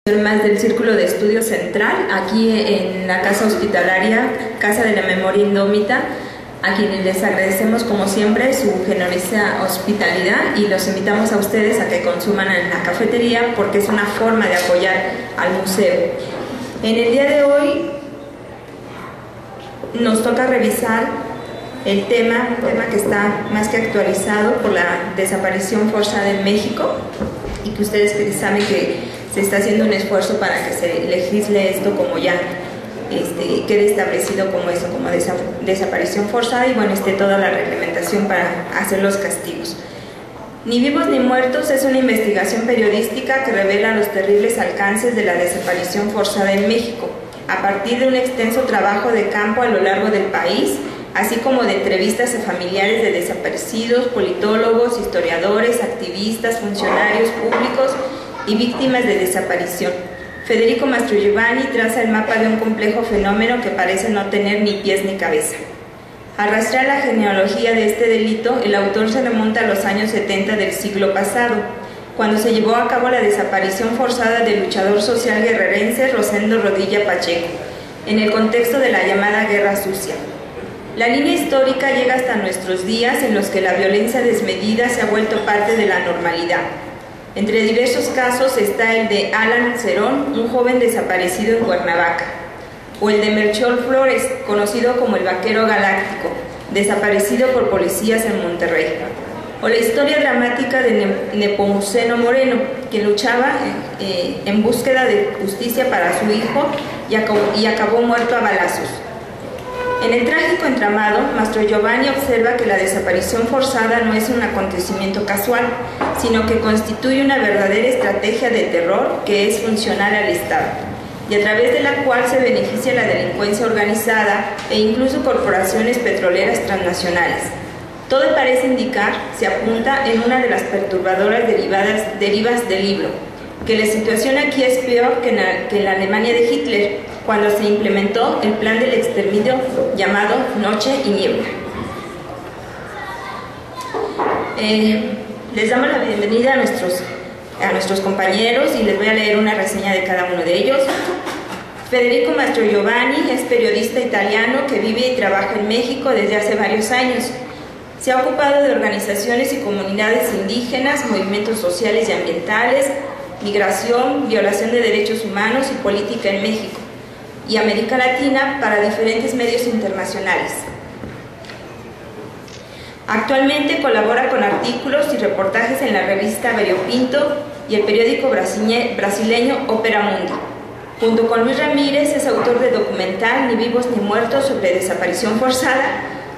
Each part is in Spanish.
Más del Círculo de Estudios Central, aquí en la Casa Hospitalaria, Casa de la Memoria Indómita, a quienes les agradecemos como siempre su generosa hospitalidad y los invitamos a ustedes a que consuman en la cafetería porque es una forma de apoyar al museo. En el día de hoy nos toca revisar el tema que está más que actualizado por la desaparición forzada en México y que ustedes saben que se está haciendo un esfuerzo para que se legisle esto como ya quede establecido como eso, como desaparición forzada y bueno, toda la reglamentación para hacer los castigos. Ni vivos ni muertos es una investigación periodística que revela los terribles alcances de la desaparición forzada en México, a partir de un extenso trabajo de campo a lo largo del país, así como de entrevistas a familiares de desaparecidos, politólogos, historiadores, activistas, funcionarios públicos y víctimas de desaparición. Federico Mastrogiovanni traza el mapa de un complejo fenómeno que parece no tener ni pies ni cabeza. Al rastrear la genealogía de este delito, el autor se remonta a los años 70 del siglo pasado, cuando se llevó a cabo la desaparición forzada del luchador social guerrerense Rosendo Rodilla Pacheco, en el contexto de la llamada Guerra Sucia. La línea histórica llega hasta nuestros días en los que la violencia desmedida se ha vuelto parte de la normalidad. Entre diversos casos está el de Alan Cerón, un joven desaparecido en Cuernavaca, o el de Melchor Flores, conocido como el Vaquero Galáctico, desaparecido por policías en Monterrey, o la historia dramática de Nepomuceno Moreno, quien luchaba en búsqueda de justicia para su hijo y acabó muerto a balazos. En el trágico entramado, Mastrogiovanni observa que la desaparición forzada no es un acontecimiento casual, sino que constituye una verdadera estrategia de terror que es funcional al Estado, y a través de la cual se beneficia la delincuencia organizada e incluso corporaciones petroleras transnacionales. Todo parece indicar, se apunta en una de las perturbadoras derivas del libro, que la situación aquí es peor que en la Alemania de Hitler, cuando se implementó el plan del exterminio llamado Noche y Niebla. Les damos la bienvenida a nuestros compañeros y les voy a leer una reseña de cada uno de ellos. Federico Mastrogiovanni es periodista italiano que vive y trabaja en México desde hace varios años. Se ha ocupado de organizaciones y comunidades indígenas, movimientos sociales y ambientales, migración, violación de derechos humanos y política en México y América Latina para diferentes medios internacionales. Actualmente colabora con artículos y reportajes en la revista Variopinto y el periódico brasileño Opera Mundi. Junto con Luis Ramírez es autor de documental Ni vivos ni muertos sobre desaparición forzada,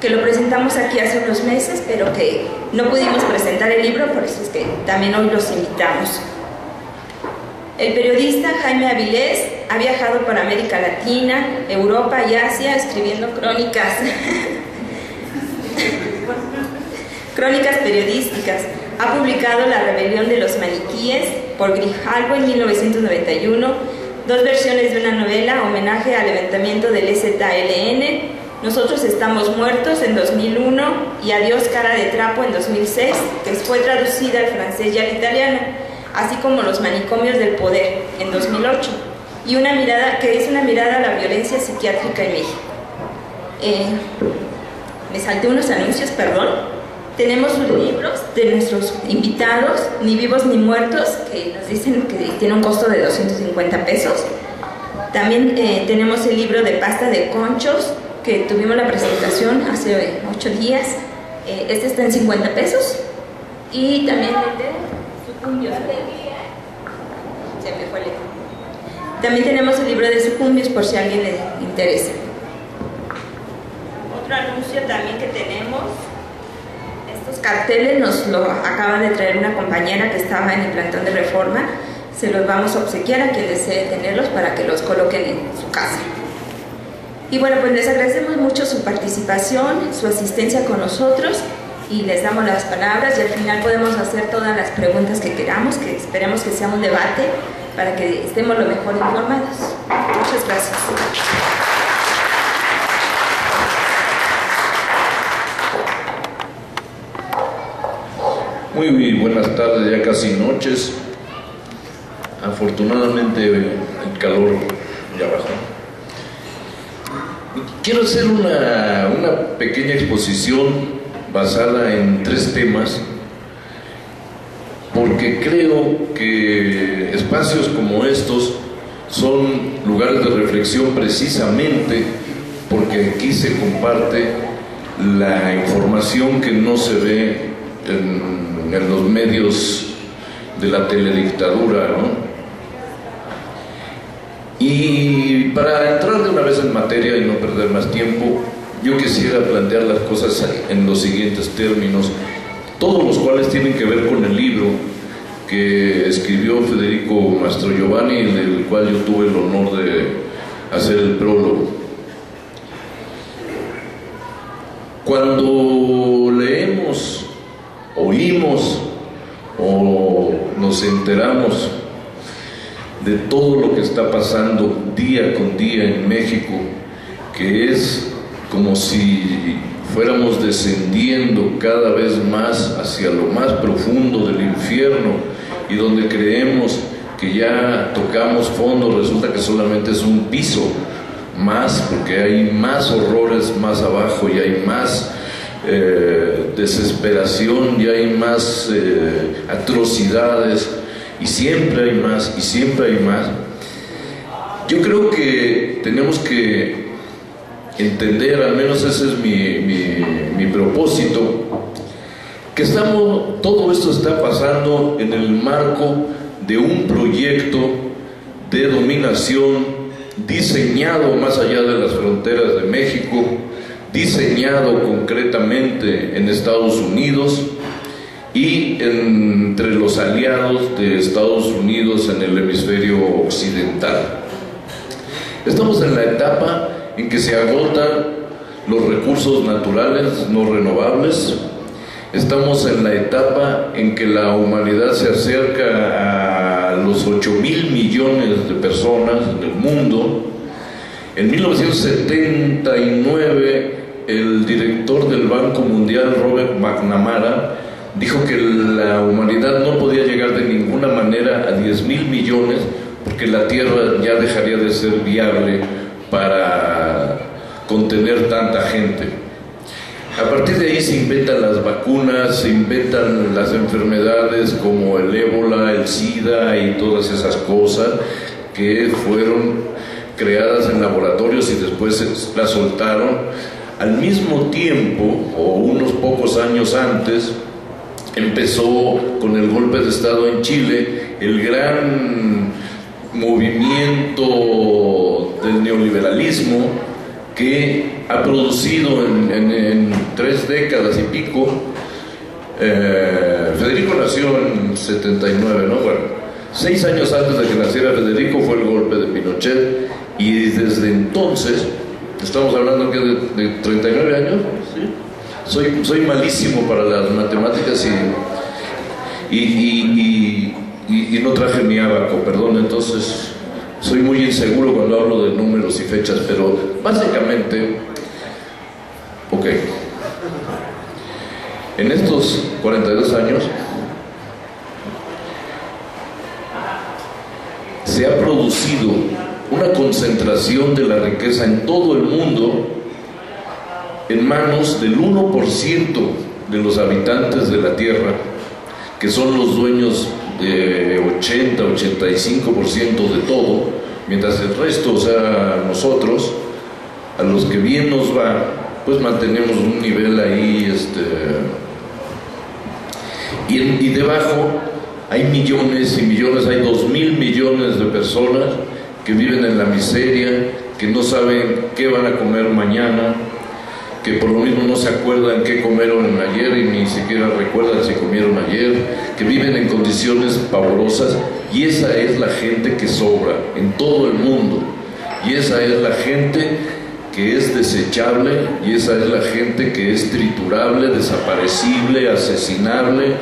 que lo presentamos aquí hace unos meses, pero que no pudimos presentar el libro, por eso es que también hoy los invitamos. El periodista Jaime Avilés ha viajado por América Latina, Europa y Asia escribiendo crónicas periodísticas. Ha publicado La rebelión de los maniquíes por Grijalvo en 1991, 2 versiones de una novela, homenaje al levantamiento del EZLN, Nosotros estamos muertos en 2001 y Adiós cara de trapo en 2006, que fue traducida al francés y al italiano, así como Los manicomios del poder en 2008, y una mirada a la violencia psiquiátrica en México. Me salté unos anuncios, perdón. Tenemos sus libros de nuestros invitados, Ni vivos ni muertos, que nos dicen que tiene un costo de 250 pesos. También tenemos el libro de Pasta de Conchos, que tuvimos la presentación hace 8 días. Este está en 50 pesos. Y también el de Sucumbios. Se me fue el libro. También tenemos el libro de Sucumbios por si a alguien le interesa. Otro anuncio también que tenemos. Estos carteles nos lo acaba de traer una compañera que estaba en el plantón de Reforma. Se los vamos a obsequiar a quien desee tenerlos para que los coloquen en su casa. Y bueno, pues les agradecemos mucho su participación, su asistencia con nosotros y les damos las palabras y al final podemos hacer todas las preguntas que queramos, que esperemos que sea un debate para que estemos lo mejor informados. Muchas gracias. Muy buenas tardes, ya casi noches. afortunadamente el calor ya bajó. Quiero hacer una pequeña exposición basada en 3 temas, porque creo que espacios como estos son lugares de reflexión precisamente porque aquí se comparte la información que no se ve en los medios de la teledictadura, ¿no? Y para entrar de una vez en materia y no perder más tiempo, yo quisiera plantear las cosas en los siguientes términos, todos los cuales tienen que ver con el libro que escribió Federico Mastrogiovanni, del cual yo tuve el honor de hacer el prólogo. Cuando leemos, oímos o nos enteramos de todo lo que está pasando día con día en México, que es como si fuéramos descendiendo cada vez más hacia lo más profundo del infierno, y donde creemos que ya tocamos fondo, resulta que solamente es un piso más, porque hay más horrores más abajo y hay más desesperación y hay más atrocidades, y siempre hay más y siempre hay más. Yo creo que tenemos que entender, al menos ese es mi propósito, que todo esto está pasando en el marco de un proyecto de dominación diseñado más allá de las fronteras de México, diseñado concretamente en Estados Unidos y entre los aliados de Estados Unidos en el hemisferio occidental. Estamos en la etapa en que se agotan los recursos naturales no renovables. Estamos en la etapa en que la humanidad se acerca a los 8.000 millones de personas en el mundo. En 1979, el director del Banco Mundial, Robert McNamara, dijo que la humanidad no podía llegar de ninguna manera a 10.000 millones porque la Tierra ya dejaría de ser viable para contener tanta gente. A partir de ahí se inventan las vacunas, se inventan las enfermedades como el ébola, el SIDA y todas esas cosas que fueron creadas en laboratorios y después las soltaron. Al mismo tiempo, o unos pocos años antes, empezó con el golpe de Estado en Chile el gran movimiento del neoliberalismo que ha producido en 3 décadas y pico. Federico nació en 79, ¿no? Bueno, 6 años antes de que naciera Federico fue el golpe de Pinochet, y desde entonces, estamos hablando que de 39 años, ¿sí? Soy malísimo para las matemáticas y no traje mi abaco, perdón, entonces soy muy inseguro cuando hablo de números y fechas, pero básicamente, ok, en estos 42 años se ha producido una concentración de la riqueza en todo el mundo en manos del 1% de los habitantes de la Tierra, que son los dueños de 80-85% de todo, mientras el resto, o sea, nosotros, a los que bien nos va, pues mantenemos un nivel ahí, y debajo hay millones y millones, hay 2.000 millones de personas que viven en la miseria, que no saben qué van a comer mañana, que por lo mismo no se acuerdan qué comieron ayer y ni siquiera recuerdan si comieron ayer, que viven en condiciones pavorosas, y esa es la gente que sobra en todo el mundo, y esa es la gente que es desechable, y esa es la gente que es triturable, desaparecible, asesinable,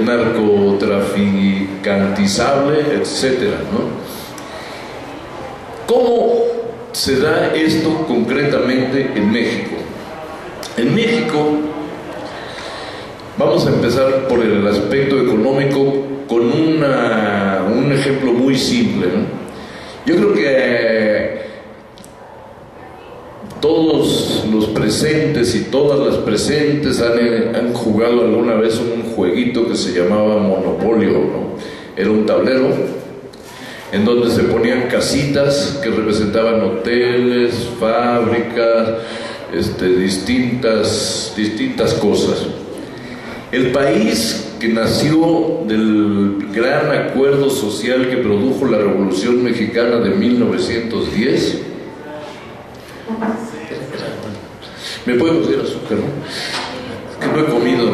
narcotraficantizable, etcétera, ¿no? ¿Cómo se da esto concretamente en México? En México, vamos a empezar por el aspecto económico con una un ejemplo muy simple, ¿no? Yo creo que todos los presentes y todas las presentes han jugado alguna vez un jueguito que se llamaba Monopolio, ¿no? Era un tablero en donde se ponían casitas que representaban hoteles, fábricas, distintas cosas. El país que nació del gran acuerdo social que produjo la Revolución Mexicana de 1910. ¿Me puede conseguir azúcar, no? Es que no he comido.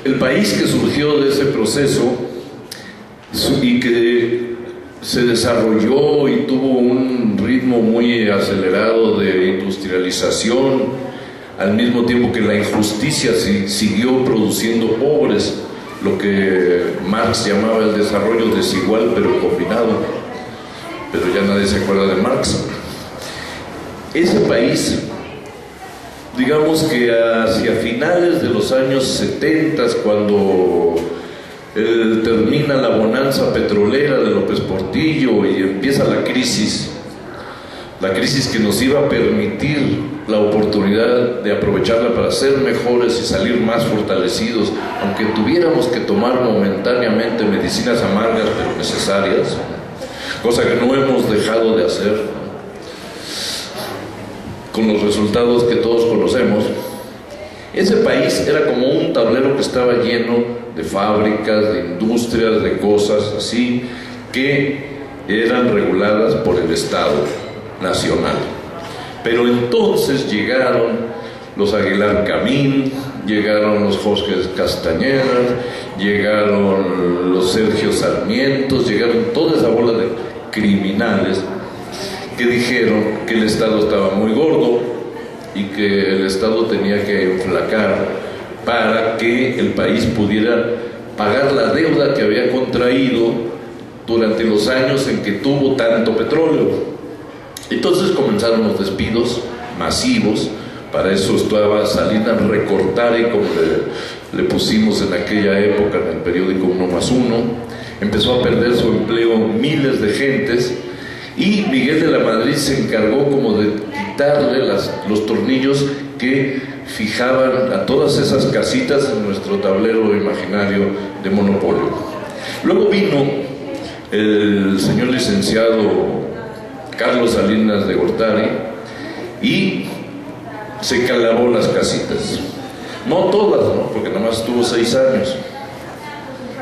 El país que surgió de ese proceso y que se desarrolló y tuvo un ritmo muy acelerado de industrialización, al mismo tiempo que la injusticia siguió produciendo pobres, lo que Marx llamaba el desarrollo desigual pero combinado, pero ya nadie se acuerda de Marx. Ese país, digamos que hacia finales de los años 70, cuando termina la bonanza petrolera de López Portillo y empieza la crisis que nos iba a permitir la oportunidad de aprovecharla para ser mejores y salir más fortalecidos, aunque tuviéramos que tomar momentáneamente medicinas amargas pero necesarias, cosa que no hemos dejado de hacer, con los resultados que todos conocemos. Ese país era como un tablero que estaba lleno de fábricas, de industrias, de cosas así, que eran reguladas por el Estado Nacional. Pero entonces llegaron los Aguilar Camín, llegaron los Jorge Castañeda, llegaron los Sergio Sarmientos, llegaron toda esa bola de criminales que dijeron que el Estado estaba muy gordo y que el Estado tenía que enflacar para que el país pudiera pagar la deuda que había contraído durante los años en que tuvo tanto petróleo. Entonces comenzaron los despidos masivos. Para eso estaba Salinas Recortare, como le pusimos en aquella época en el periódico 1+1. Empezó a perder su empleo miles de gentes, y Miguel de la Madrid se encargó como de quitarle los tornillos que fijaban a todas esas casitas en nuestro tablero imaginario de monopolio. Luego vino el señor licenciado Carlos Salinas de Gortari y se calabó las casitas. No todas, ¿no? Porque nada más estuvo 6 años.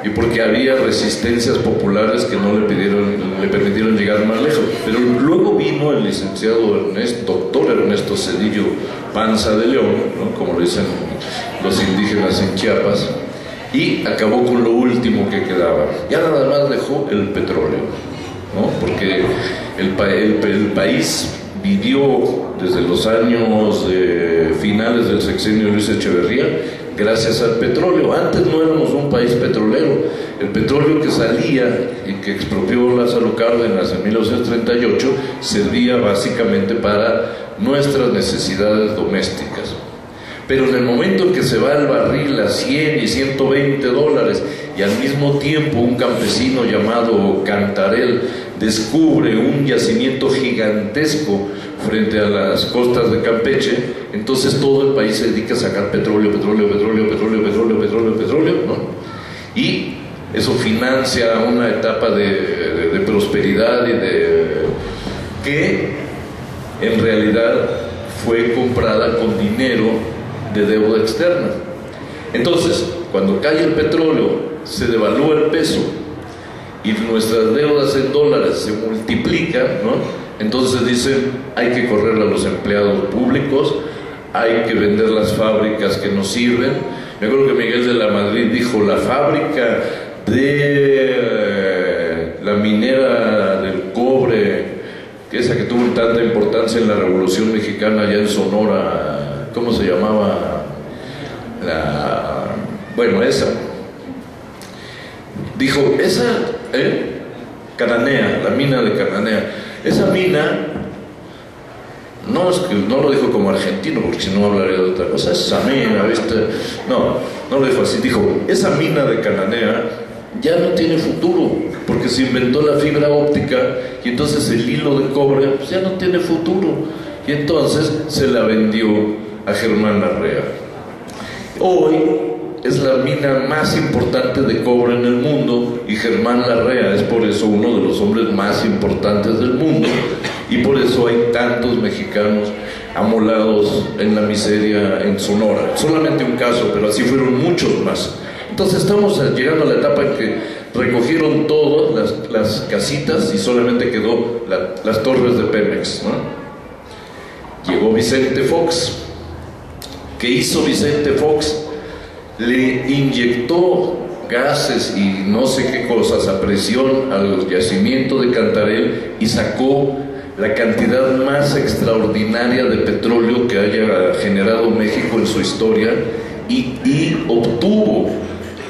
Y porque había resistencias populares que no le permitieron llegar más lejos. Pero luego vino el licenciado doctor Ernesto Zedillo Panza de León, ¿no? Como lo dicen los indígenas en Chiapas, y acabó con lo último que quedaba. Ya nada más dejó el petróleo, ¿no? Porque el país vivió desde los años finales del sexenio de Luis Echeverría gracias al petróleo. Antes no éramos un país petrolero. El petróleo que salía y que expropió Lázaro Cárdenas en 1938 servía básicamente para nuestras necesidades domésticas. Pero en el momento en que se va el barril a 100 y 120 dólares y al mismo tiempo un campesino llamado Cantarell descubre un yacimiento gigantesco frente a las costas de Campeche, entonces todo el país se dedica a sacar petróleo, ¿no? Y eso financia una etapa de prosperidad y que en realidad fue comprada con dinero de deuda externa. Entonces, cuando cae el petróleo, se devalúa el peso y nuestras deudas en dólares se multiplican, ¿no? Entonces dicen, hay que correr a los empleados públicos, hay que vender las fábricas que nos sirven. Me acuerdo que Miguel de la Madrid dijo, la fábrica de la minera del cobre, que esa que tuvo tanta importancia en la Revolución Mexicana allá en Sonora, ¿cómo se llamaba? Bueno, esa. Dijo, esa, Cananea, la mina de Cananea. Esa mina, no lo dijo como argentino, porque si no hablaría de otra cosa, esa mina, ¿viste? No lo dijo así, dijo, esa mina de Cananea ya no tiene futuro, porque se inventó la fibra óptica y entonces el hilo de cobre pues ya no tiene futuro, y entonces se la vendió a Germán Larrea. Hoy es la mina más importante de cobre en el mundo, y Germán Larrea es por eso uno de los hombres más importantes del mundo, y por eso hay tantos mexicanos amolados en la miseria en Sonora. Solamente un caso, pero así fueron muchos más. Entonces estamos llegando a la etapa en que recogieron todas las casitas y solamente quedó las torres de Pemex, ¿no? Llegó Vicente Fox. ¿Qué hizo Vicente Fox? Le inyectó gases y no sé qué cosas a presión al yacimiento de Cantarell y sacó la cantidad más extraordinaria de petróleo que haya generado México en su historia, y obtuvo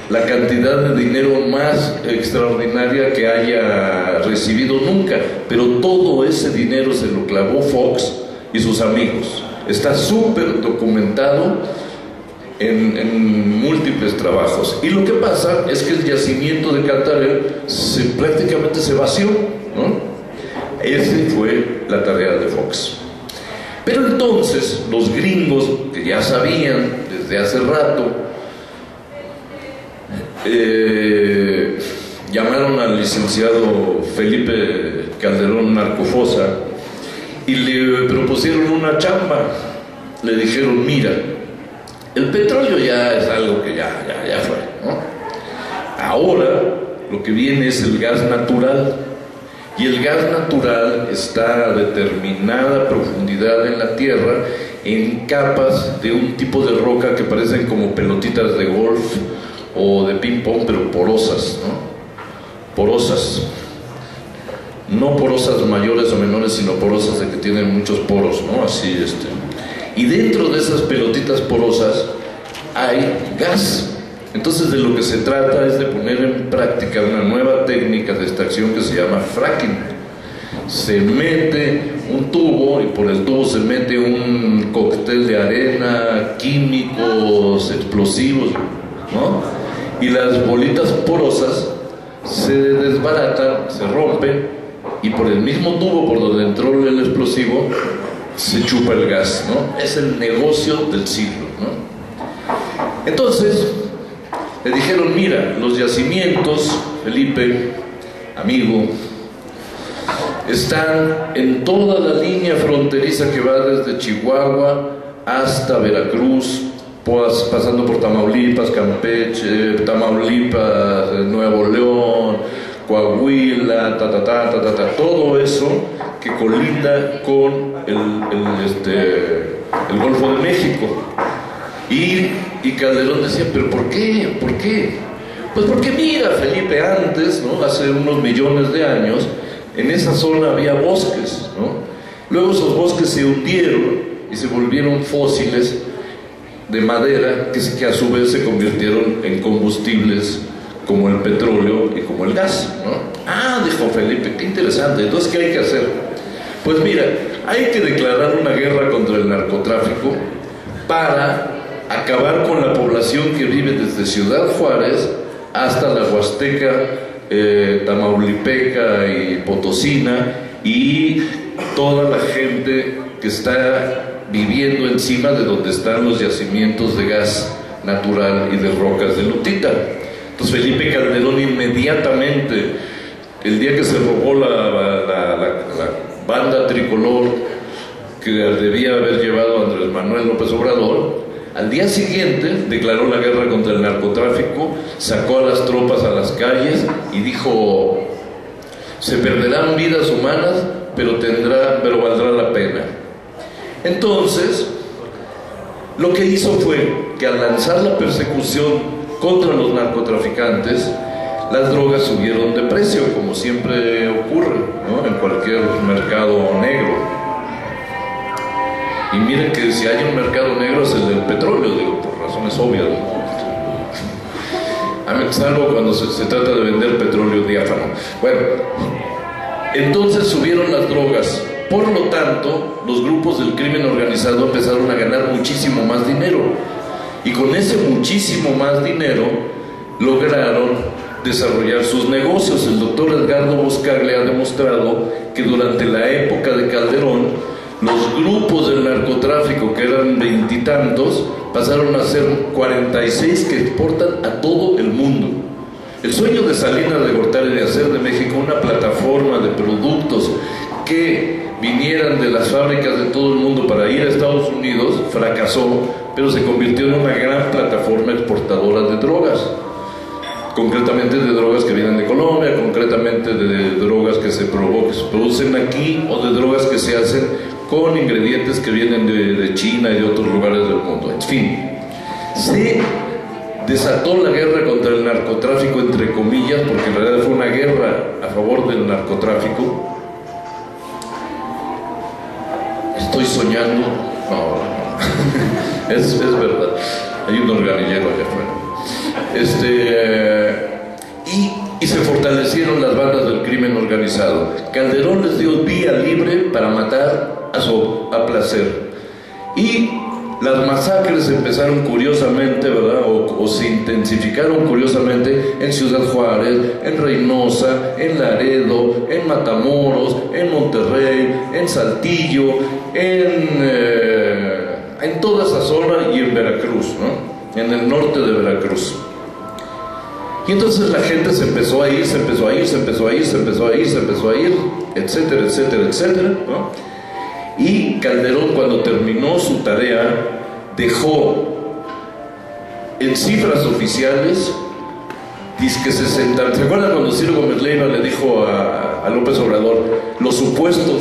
la cantidad de dinero más extraordinaria que haya recibido nunca, pero todo ese dinero se lo clavó Fox y sus amigos. Está súper documentado en múltiples trabajos, y lo que pasa es que el yacimiento de Cantarell prácticamente se vació, ¿no? Esa fue la tarea de Fox. Pero entonces los gringos, que ya sabían desde hace rato, llamaron al licenciado Felipe Calderón Narcofosa y le propusieron una chamba. Le dijeron: mira, el petróleo ya es algo que ya fue, ¿no? Ahora lo que viene es el gas natural, y el gas natural está a determinada profundidad en la tierra, en capas de un tipo de roca que parecen como pelotitas de golf o de ping pong, pero porosas, ¿no? Porosas. No porosas mayores o menores, sino porosas de que tienen muchos poros, ¿no? Así, Y dentro de esas pelotitas porosas hay gas. Entonces de lo que se trata es de poner en práctica una nueva técnica de extracción que se llama fracking. Se mete un tubo y por el tubo se mete un cóctel de arena, químicos, explosivos, ¿no? Y las bolitas porosas se desbaratan, se rompen, y por el mismo tubo por donde entró el explosivo se chupa el gas, ¿no? Es el negocio del siglo, ¿no? Entonces le dijeron: mira, los yacimientos, Felipe, amigo, están en toda la línea fronteriza que va desde Chihuahua hasta Veracruz, pasando por Tamaulipas, Campeche, Tamaulipas, Nuevo León, Coahuila, todo eso que colinda con el Golfo de México. Y Calderón decía: ¿pero por qué? ¿Por qué? Pues porque mira, Felipe, antes, ¿no? Hace unos millones de años, en esa zona había bosques, ¿no? Luego esos bosques se hundieron y se volvieron fósiles de madera que a su vez se convirtieron en combustibles como el petróleo y como el gas, ¿no? Ah, dijo Felipe, qué interesante. Entonces, ¿qué hay que hacer? Pues mira, hay que declarar una guerra contra el narcotráfico para acabar con la población que vive desde Ciudad Juárez hasta la Huasteca tamaulipeca y potosina, y toda la gente que está viviendo encima de donde están los yacimientos de gas natural y de rocas de lutita. Entonces Felipe Calderón inmediatamente, el día que se robó la banda tricolor que debía haber llevado Andrés Manuel López Obrador, al día siguiente declaró la guerra contra el narcotráfico, sacó a las tropas a las calles y dijo: se perderán vidas humanas, pero valdrá la pena. Entonces, lo que hizo fue que al lanzar la persecución contra los narcotraficantes, las drogas subieron de precio, como siempre ocurre, ¿no? En cualquier mercado negro. Y miren que si hay un mercado negro es el del petróleo, digo, por razones obvias, ¿no? Salvo cuando se trata de vender petróleo diáfano. Bueno, entonces subieron las drogas. Por lo tanto, los grupos del crimen organizado empezaron a ganar muchísimo más dinero. Y con ese muchísimo más dinero lograron desarrollar sus negocios. El doctor Edgardo Buscaglia ha demostrado que durante la época de Calderón, los grupos del narcotráfico, que eran veintitantos, pasaron a ser 46 que exportan a todo el mundo. El sueño de Salinas de Gortari de hacer de México una plataforma de productos que vinieran de las fábricas de todo el mundo para ir a Estados Unidos fracasó, pero se convirtió en una gran plataforma exportadora de drogas, concretamente de drogas que vienen de Colombia, concretamente de drogas que se producen aquí, o de drogas que se hacen con ingredientes que vienen de China y de otros lugares del mundo. En fin, se desató la guerra contra el narcotráfico, entre comillas, porque en realidad fue una guerra a favor del narcotráfico. Estoy soñando. No. Es verdad. Hay un organillero allá afuera. Y se fortalecieron las bandas del crimen organizado. Calderón les dio vía libre para matar a placer. Y las masacres empezaron curiosamente, ¿verdad? O se intensificaron curiosamente en Ciudad Juárez, en Reynosa, en Laredo, en Matamoros, en Monterrey, en Saltillo, en toda esa zona, y en Veracruz, ¿no? En el norte de Veracruz. Y entonces la gente se empezó a ir, etcétera, etcétera, etcétera, ¿no? Y Calderón, cuando terminó su tarea, dejó en cifras oficiales, dizque 60. ¿Se acuerdan cuando Ciro Gómez Leiva le dijo a López Obrador los supuestos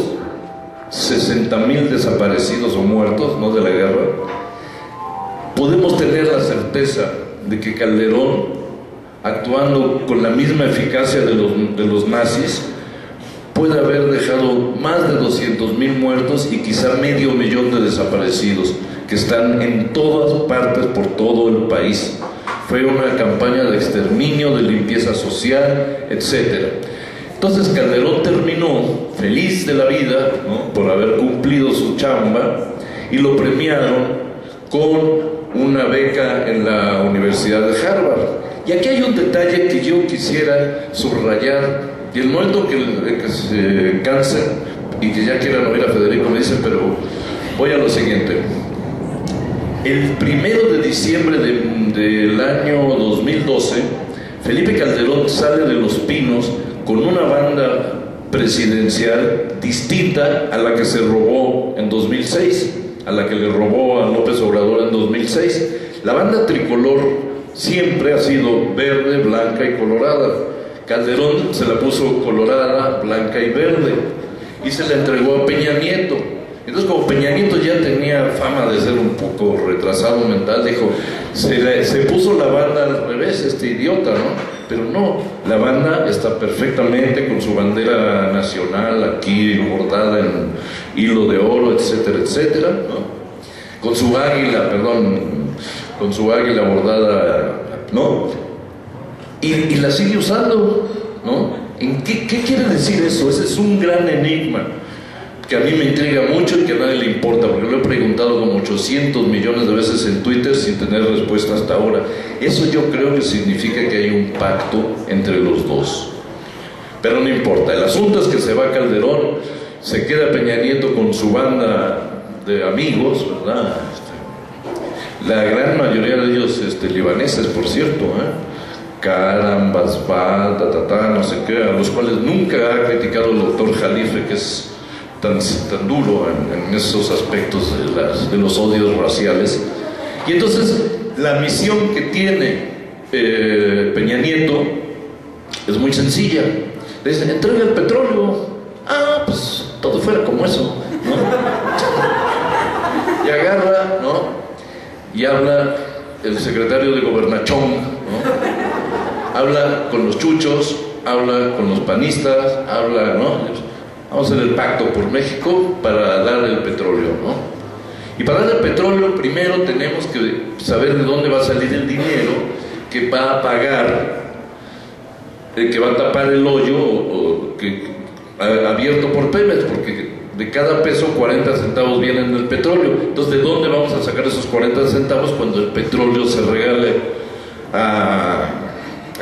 60,000 desaparecidos o muertos, ¿no?, de la guerra? Podemos tener la certeza de que Calderón, actuando con la misma eficacia de los nazis, puede haber dejado más de 200,000 muertos y quizá 500,000 de desaparecidos, que están en todas partes por todo el país. Fue una campaña de exterminio, de limpieza social, etc. Entonces Calderón terminó feliz de la vida, ¿no?, por haber cumplido su chamba, y lo premiaron con una beca en la Universidad de Harvard. Y aquí hay un detalle que yo quisiera subrayar. Y el momento que se cansen y que ya quieran oír a Federico, me dicen, pero voy a lo siguiente. El 1 de diciembre del año 2012, Felipe Calderón sale de Los Pinos con una banda presidencial distinta a la que se robó en 2006, a la que le robó a López Obrador en 2006. La banda tricolor siempre ha sido verde, blanca y colorada. Calderón se la puso colorada, blanca y verde, y se la entregó a Peña Nieto. Entonces, como Peña Nieto ya tenía fama de ser un poco retrasado mental, dijo, se puso la banda al revés, este idiota, ¿no? Pero no, la banda está perfectamente con su bandera nacional aquí bordada en hilo de oro, etcétera, etcétera, ¿no? Con su águila bordada, ¿no? Y la sigue usando, ¿no? ¿Qué quiere decir eso? Ese es un gran enigma que a mí me intriga mucho y que a nadie le importa, porque lo he preguntado como 800 millones de veces en Twitter sin tener respuesta hasta ahora. Eso yo creo que significa que hay un pacto entre los dos. Pero no importa, el asunto es que se va Calderón, se queda Peña Nieto con su banda de amigos, ¿verdad? La gran mayoría de ellos libaneses, por cierto, Karam, Basbal, no sé qué, a los cuales nunca ha criticado el doctor Jalife, que es tan duro en esos aspectos de los odios raciales. Y entonces la misión que tiene Peña Nieto es muy sencilla. Le dicen, entrega el petróleo. Pues todo fuera como eso, ¿no? Y agarra, ¿no? Y habla el secretario de Gobernachón, ¿no? Habla con los chuchos, habla con los panistas, habla, ¿no? Vamos a hacer el pacto por México para dar el petróleo, ¿no? Y para dar el petróleo primero tenemos que saber de dónde va a salir el dinero que va a pagar, que va a tapar el hoyo abierto por Pemex, porque de cada peso 40 centavos vienen del petróleo. Entonces, ¿de dónde vamos a sacar esos 40 centavos cuando el petróleo se regale a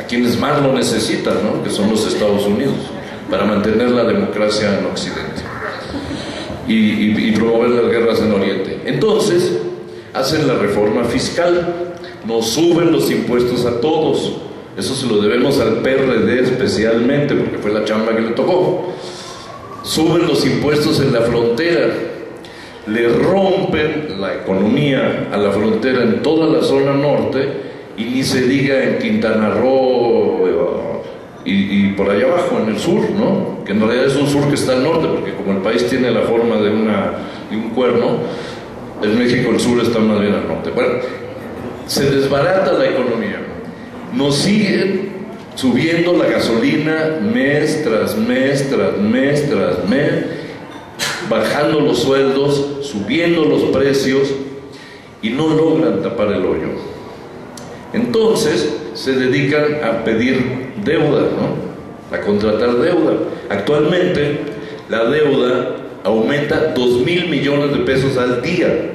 a quienes más lo necesitan, ¿no? Que son los Estados Unidos, para mantener la democracia en Occidente y promover las guerras en Oriente. Entonces hacen la reforma fiscal, nos suben los impuestos a todos. Eso se lo debemos al PRD especialmente, porque fue la chamba que le tocó. Suben los impuestos en la frontera, le rompen la economía a la frontera en toda la zona norte, y ni se diga en Quintana Roo y por allá abajo en el sur, ¿no? Que en realidad es un sur que está al norte, porque como el país tiene la forma de un cuerno, en México el sur está más bien al norte. Bueno, se desbarata la economía, nos siguen subiendo la gasolina mes tras mes tras mes tras mes, bajando los sueldos, subiendo los precios, y no logran tapar el hoyo. Entonces se dedican a pedir deuda, ¿no? A contratar deuda. Actualmente la deuda aumenta 2,000 millones de pesos al día.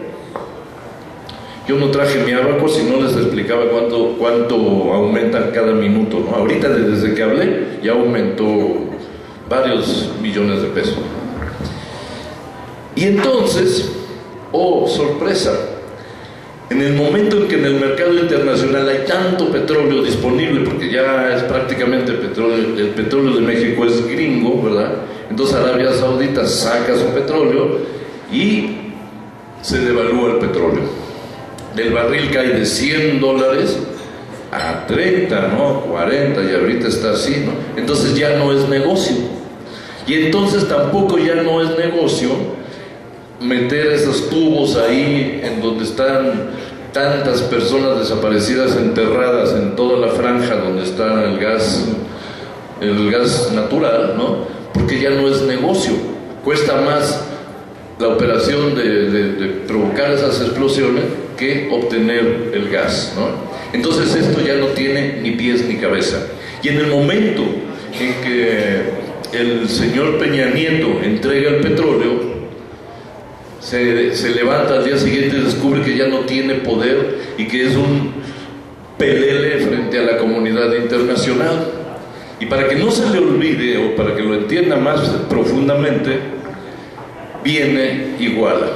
Yo no traje mi abaco, si no les explicaba cuánto aumenta cada minuto, ¿no? Ahorita desde que hablé ya aumentó varios millones de pesos. Y entonces, oh sorpresa, en el momento en que en el mercado internacional hay tanto petróleo disponible, porque ya es prácticamente petróleo, el petróleo de México es gringo, ¿verdad? Entonces Arabia Saudita saca su petróleo y se devalúa el petróleo. El barril cae de $100 a 30, ¿no? 40, y ahorita está así, ¿no? Entonces ya no es negocio. Y entonces tampoco ya no es negocio meter esos tubos ahí en donde están tantas personas desaparecidas, enterradas en toda la franja donde está el gas natural, ¿no? Porque ya no es negocio. Cuesta más la operación de provocar esas explosiones que obtener el gas, ¿no? Entonces esto ya no tiene ni pies ni cabeza. Y en el momento en que el señor Peña Nieto entrega el petróleo, se levanta al día siguiente y descubre que ya no tiene poder y que es un pelele frente a la comunidad internacional. Y para que no se le olvide, o para que lo entienda más profundamente, viene Iguala,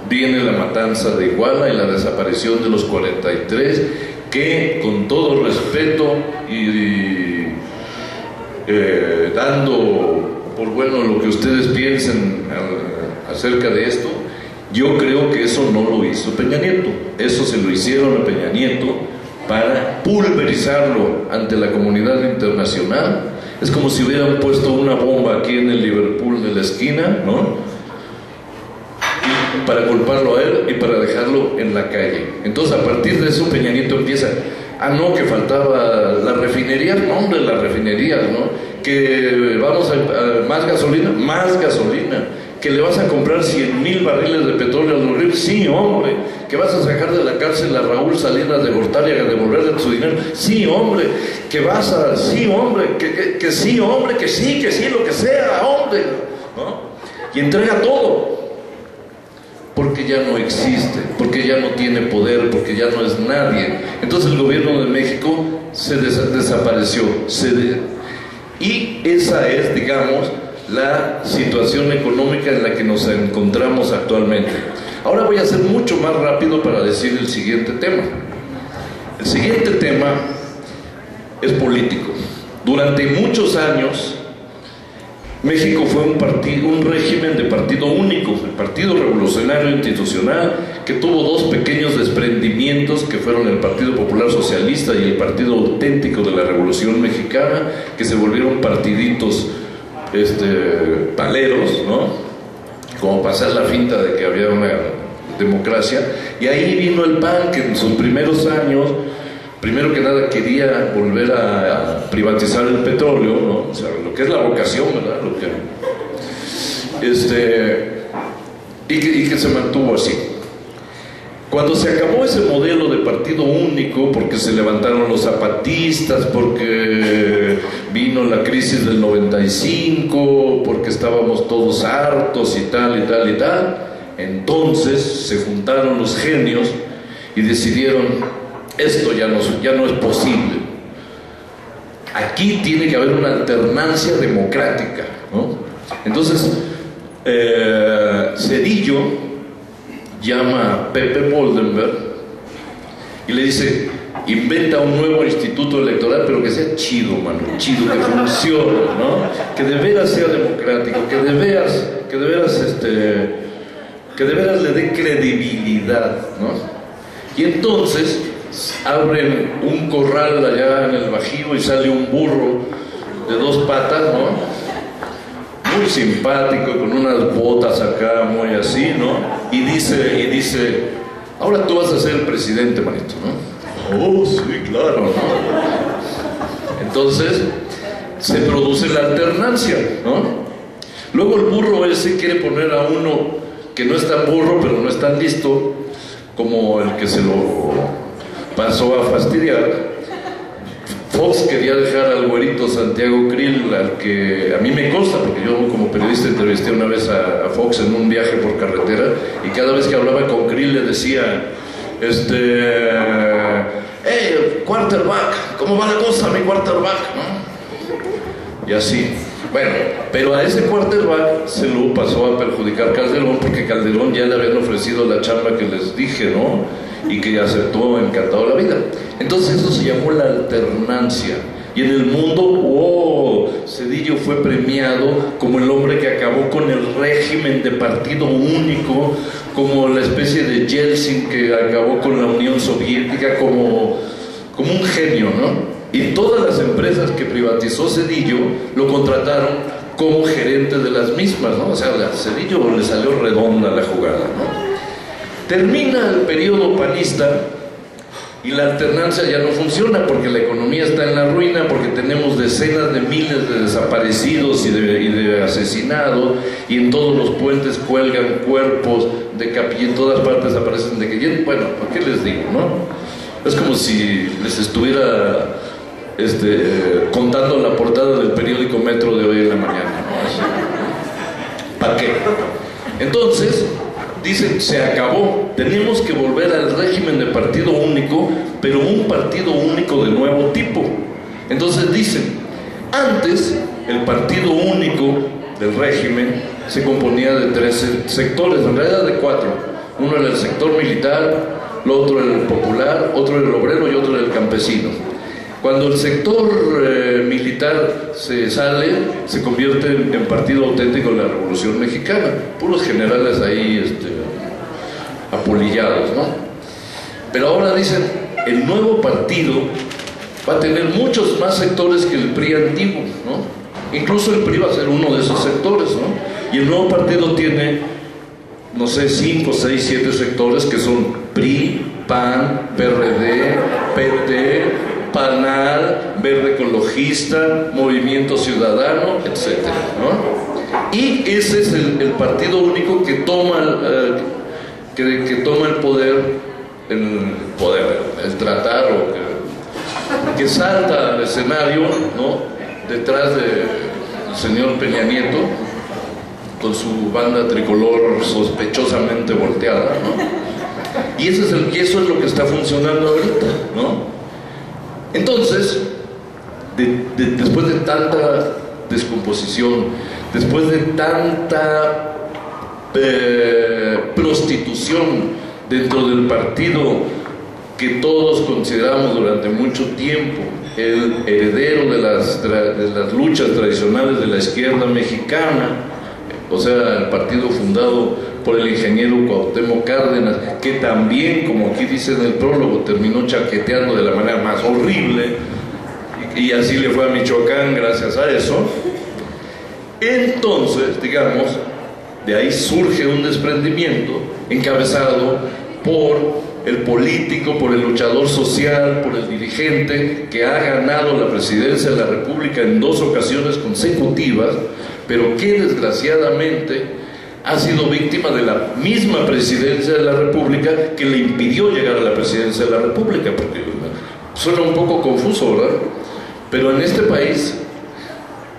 viene la matanza de Iguala y la desaparición de los 43, que con todo respeto y dando por bueno lo que ustedes piensen acerca de esto, yo creo que eso no lo hizo Peña Nieto. Eso se lo hicieron a Peña Nieto para pulverizarlo ante la comunidad internacional. Es como si hubieran puesto una bomba aquí en el Liverpool de la esquina, ¿no? Y para culparlo a él y para dejarlo en la calle. Entonces a partir de eso Peña Nieto empieza: ah, no, que faltaba la refinería. No, hombre, las refinerías, ¿no? Que vamos a más gasolina. Que le vas a comprar 100,000 barriles de petróleo a los ríos. Sí, hombre. Que vas a sacar de la cárcel a Raúl Salinas de Gortari a devolverle su dinero. Sí, hombre. Que vas a... Sí, hombre. Que sí, hombre. Que sí, lo que sea, hombre, ¿no? Y entrega todo. Porque ya no existe, porque ya no tiene poder, porque ya no es nadie. Entonces el gobierno de México se desapareció. Y esa es, digamos, la situación económica en la que nos encontramos actualmente. Ahora voy a ser mucho más rápido para decir el siguiente tema. El siguiente tema es político. Durante muchos años México fue un régimen de partido único, el Partido Revolucionario Institucional, que tuvo dos pequeños desprendimientos, que fueron el Partido Popular Socialista y el Partido Auténtico de la Revolución Mexicana, que se volvieron partiditos paleros, ¿no? Como pasar la finta de que había una democracia. Y ahí vino el PAN, que en sus primeros años, primero que nada, quería volver a privatizar el petróleo, ¿no? O sea, lo que es la vocación, ¿verdad? Y que se mantuvo así. Cuando se acabó ese modelo de partido único, porque se levantaron los zapatistas, porque vino la crisis del 95, porque estábamos todos hartos y tal, entonces se juntaron los genios y decidieron: esto ya no es posible. Aquí tiene que haber una alternancia democrática, ¿no? Entonces, Zedillo llama a Pepe Boldenberg y le dice: inventa un nuevo instituto electoral, pero que sea chido, mano, chido, que funcione, ¿no? Que de veras sea democrático, que de veras le dé credibilidad, ¿no? Y entonces abren un corral allá en el Bajío y sale un burro de 2 patas, ¿no? Muy simpático, con unas botas acá, muy así, ¿no? Y dice, ahora tú vas a ser el presidente, manito, ¿no? Oh, sí, claro, ¿no? Entonces se produce la alternancia, ¿no? Luego el burro ese quiere poner a uno que no es tan burro, pero no es tan listo como el que se lo pasó a fastidiar. Fox quería dejar al güerito Santiago Krill, al que a mí me consta, porque yo como periodista entrevisté una vez a Fox en un viaje por carretera, y cada vez que hablaba con Krill le decía, hey, quarterback, ¿cómo va la cosa, mi quarterback? ¿No? Y así. Bueno, pero a ese quarterback se lo pasó a perjudicar Calderón, porque Calderón ya le habían ofrecido la chamba que les dije, ¿no? Y que aceptó encantado la vida. Entonces eso se llamó la alternancia. Y en el mundo, Zedillo fue premiado como el hombre que acabó con el régimen de partido único, como la especie de Yeltsin que acabó con la Unión Soviética, como un genio, ¿no? Y todas las empresas que privatizó Zedillo lo contrataron como gerente de las mismas, ¿no? O sea, a Zedillo le salió redonda la jugada, ¿no? Termina el periodo panista y la alternancia ya no funciona, porque la economía está en la ruina, porque tenemos decenas de miles de desaparecidos y de asesinados, y en todos los puentes cuelgan cuerpos y en todas partes aparecen bueno, ¿qué les digo, no? Es como si les estuviera contando la portada del periódico Metro de hoy en la mañana, ¿no? ¿Para qué? Entonces dicen, se acabó, tenemos que volver al régimen de partido único, pero un partido único de nuevo tipo. Entonces dicen, antes el partido único del régimen se componía de 3 sectores, en realidad de 4. Uno era el sector militar, el otro era el popular, otro era el obrero y otro era el campesino. Cuando el sector militar se sale, se convierte en partido auténtico de la Revolución Mexicana, puros generales ahí apolillados, ¿no? Pero ahora dicen, el nuevo partido va a tener muchos más sectores que el PRI antiguo, ¿no? Incluso el PRI va a ser uno de esos sectores, ¿no? Y el nuevo partido tiene, no sé, 5, 6, 7 sectores que son PRI, PAN, PRD, PT, PANAL, Verde Ecologista, Movimiento Ciudadano, etc., ¿no? Y ese es el partido único que toma el poder, el tratar, o que salta al escenario, ¿no? Detrás del señor Peña Nieto, con su banda tricolor sospechosamente volteada, ¿no? Y eso es lo que está funcionando ahorita, ¿no? Entonces, después de tanta descomposición, después de tanta prostitución dentro del partido que todos consideramos durante mucho tiempo el heredero de las luchas tradicionales de la izquierda mexicana, o sea, el partido fundado por el ingeniero Cuauhtémoc Cárdenas, que también, como aquí dice en el prólogo, terminó chaqueteando de la manera más horrible, y así le fue a Michoacán gracias a eso. Entonces, digamos, de ahí surge un desprendimiento encabezado por el político, por el luchador social, por el dirigente que ha ganado la presidencia de la República en 2 ocasiones consecutivas, pero que desgraciadamente ha sido víctima de la misma presidencia de la República que le impidió llegar a la presidencia de la República, porque suena un poco confuso, ¿verdad? Pero en este país,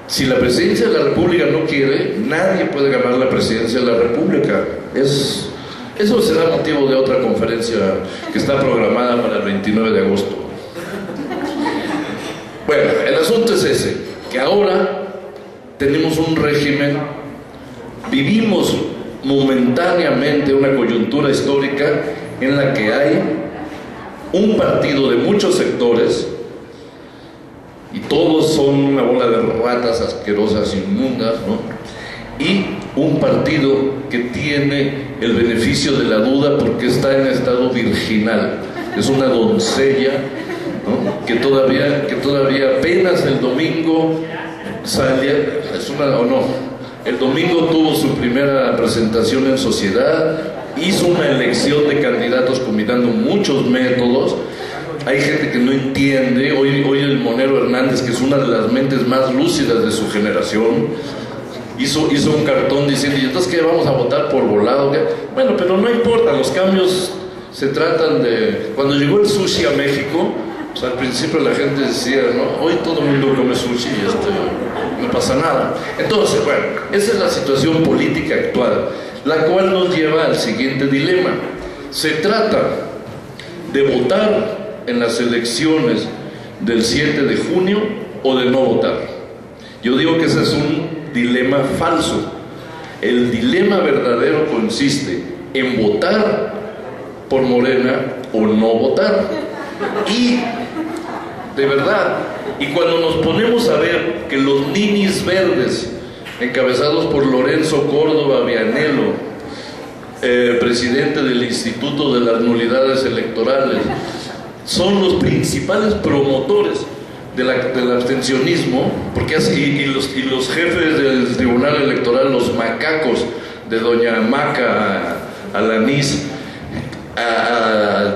si la presidencia de la República no quiere, nadie puede ganar la presidencia de la República. Eso será motivo de otra conferencia que está programada para el 29 de agosto. Bueno, el asunto es ese, que ahora tenemos un régimen, vivimos momentáneamente una coyuntura histórica en la que hay un partido de muchos sectores, y todos son una bola de ratas asquerosas, inmundas, ¿no? Y un partido que tiene el beneficio de la duda porque está en estado virginal, es una doncella, ¿no? que todavía apenas el domingo sale, el domingo tuvo su primera presentación en sociedad, hizo una elección de candidatos combinando muchos métodos. Hay gente que no entiende. Hoy el Monero Hernández, que es una de las mentes más lúcidas de su generación, hizo un cartón diciendo, ¿y entonces qué, vamos a votar por volado? Bueno, pero no importa, los cambios se tratan de... Cuando llegó el sushi a México, pues al principio la gente decía, ¿no? Hoy todo el mundo come sushi y no pasa nada. Entonces, bueno, esa es la situación política actual, la cual nos lleva al siguiente dilema. Se trata de votar en las elecciones del 7 de junio o de no votar. Yo digo que ese es un dilema falso. El dilema verdadero consiste en votar por Morena o no votar. Y de verdad, y cuando nos ponemos a ver que los ninis verdes encabezados por Lorenzo Córdoba Vianello, presidente del Instituto de las Nulidades Electorales, son los principales promotores del abstencionismo, porque así, y los jefes del Tribunal Electoral, los macacos de doña Maca Alanís,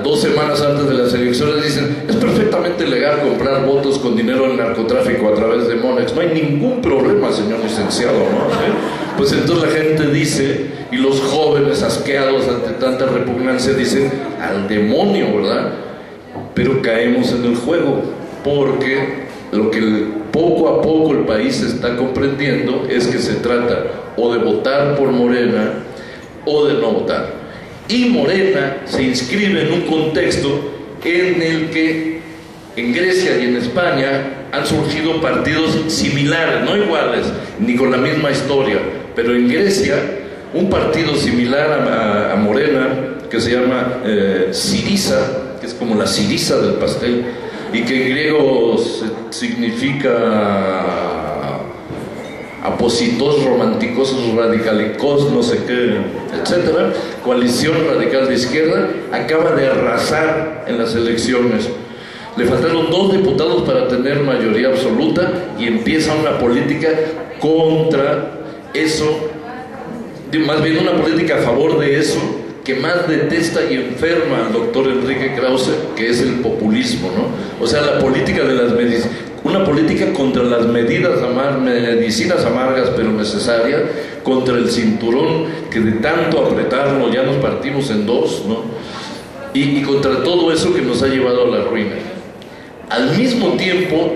2 semanas antes de las elecciones dicen, es perfectamente legal comprar votos con dinero del narcotráfico a través de Monex, no hay ningún problema, señor licenciado, ¿no? ¿Sí? Pues entonces la gente dice, y los jóvenes asqueados ante tanta repugnancia dicen, al demonio, ¿verdad? Pero caemos en el juego, porque lo que poco a poco el país está comprendiendo es que se trata o de votar por Morena o de no votar. Y Morena se inscribe en un contexto en el que en Grecia y en España han surgido partidos similares, no iguales, ni con la misma historia, pero en Grecia un partido similar a Morena, que se llama Syriza, que es como la Syriza del pastel, y que en griego significa apósitos románticos, radicalicos, no sé qué, etcétera, coalición radical de izquierda, acaba de arrasar en las elecciones. Le faltaron 2 diputados para tener mayoría absoluta y empieza una política contra eso, más bien una política a favor de eso, que más detesta y enferma al doctor Enrique Krause, que es el populismo, ¿no? O sea, la política de las medicinas, una política contra las medicinas amargas pero necesarias, contra el cinturón que de tanto apretarlo ya nos partimos en 2, ¿no? Y contra todo eso que nos ha llevado a la ruina. Al mismo tiempo,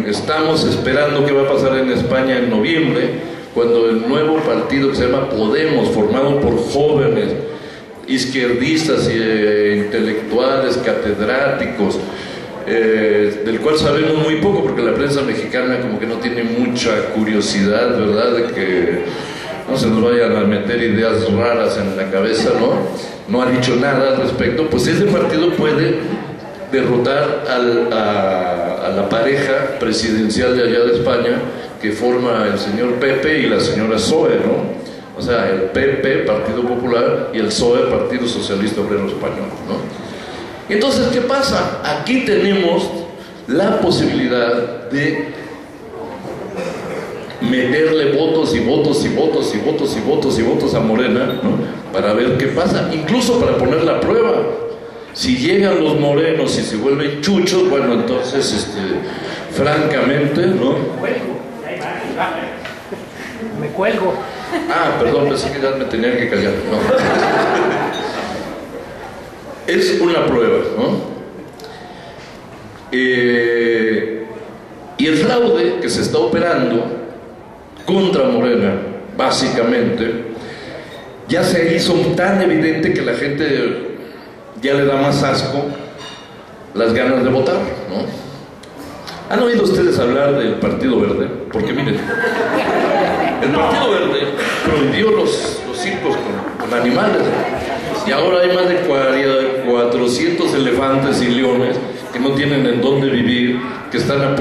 estamos esperando qué va a pasar en España en noviembre, cuando el nuevo partido que se llama Podemos, formado por jóvenes izquierdistas e intelectuales, catedráticos, del cual sabemos muy poco porque la prensa mexicana como que no tiene mucha curiosidad, ¿verdad?, de que no se nos vayan a meter ideas raras en la cabeza, ¿no? No ha dicho nada al respecto. Pues ese partido puede derrotar a la pareja presidencial de allá de España que forma el señor Pepe y la señora Zoe, ¿no? O sea, el PP, Partido Popular, y el PSOE, Partido Socialista Obrero Español, ¿no? Entonces, ¿qué pasa? Aquí tenemos la posibilidad de meterle votos y votos y votos y votos y votos y votos a Morena, ¿no? Para ver qué pasa, incluso para poner la prueba. Si llegan los morenos y se vuelven chuchos, bueno, entonces, francamente, ¿no? Me cuelgo. Ah, perdón, pensé que ya me tenía que callar. No. Es una prueba, ¿no? Y el fraude que se está operando contra Morena, básicamente, ya se hizo tan evidente que la gente ya le da más asco las ganas de votar, ¿no? ¿Han oído ustedes hablar del Partido Verde? Porque miren, el Partido Verde prohibió los circos con animales, y ahora hay más de 400 elefantes y leones que no tienen en dónde vivir, que están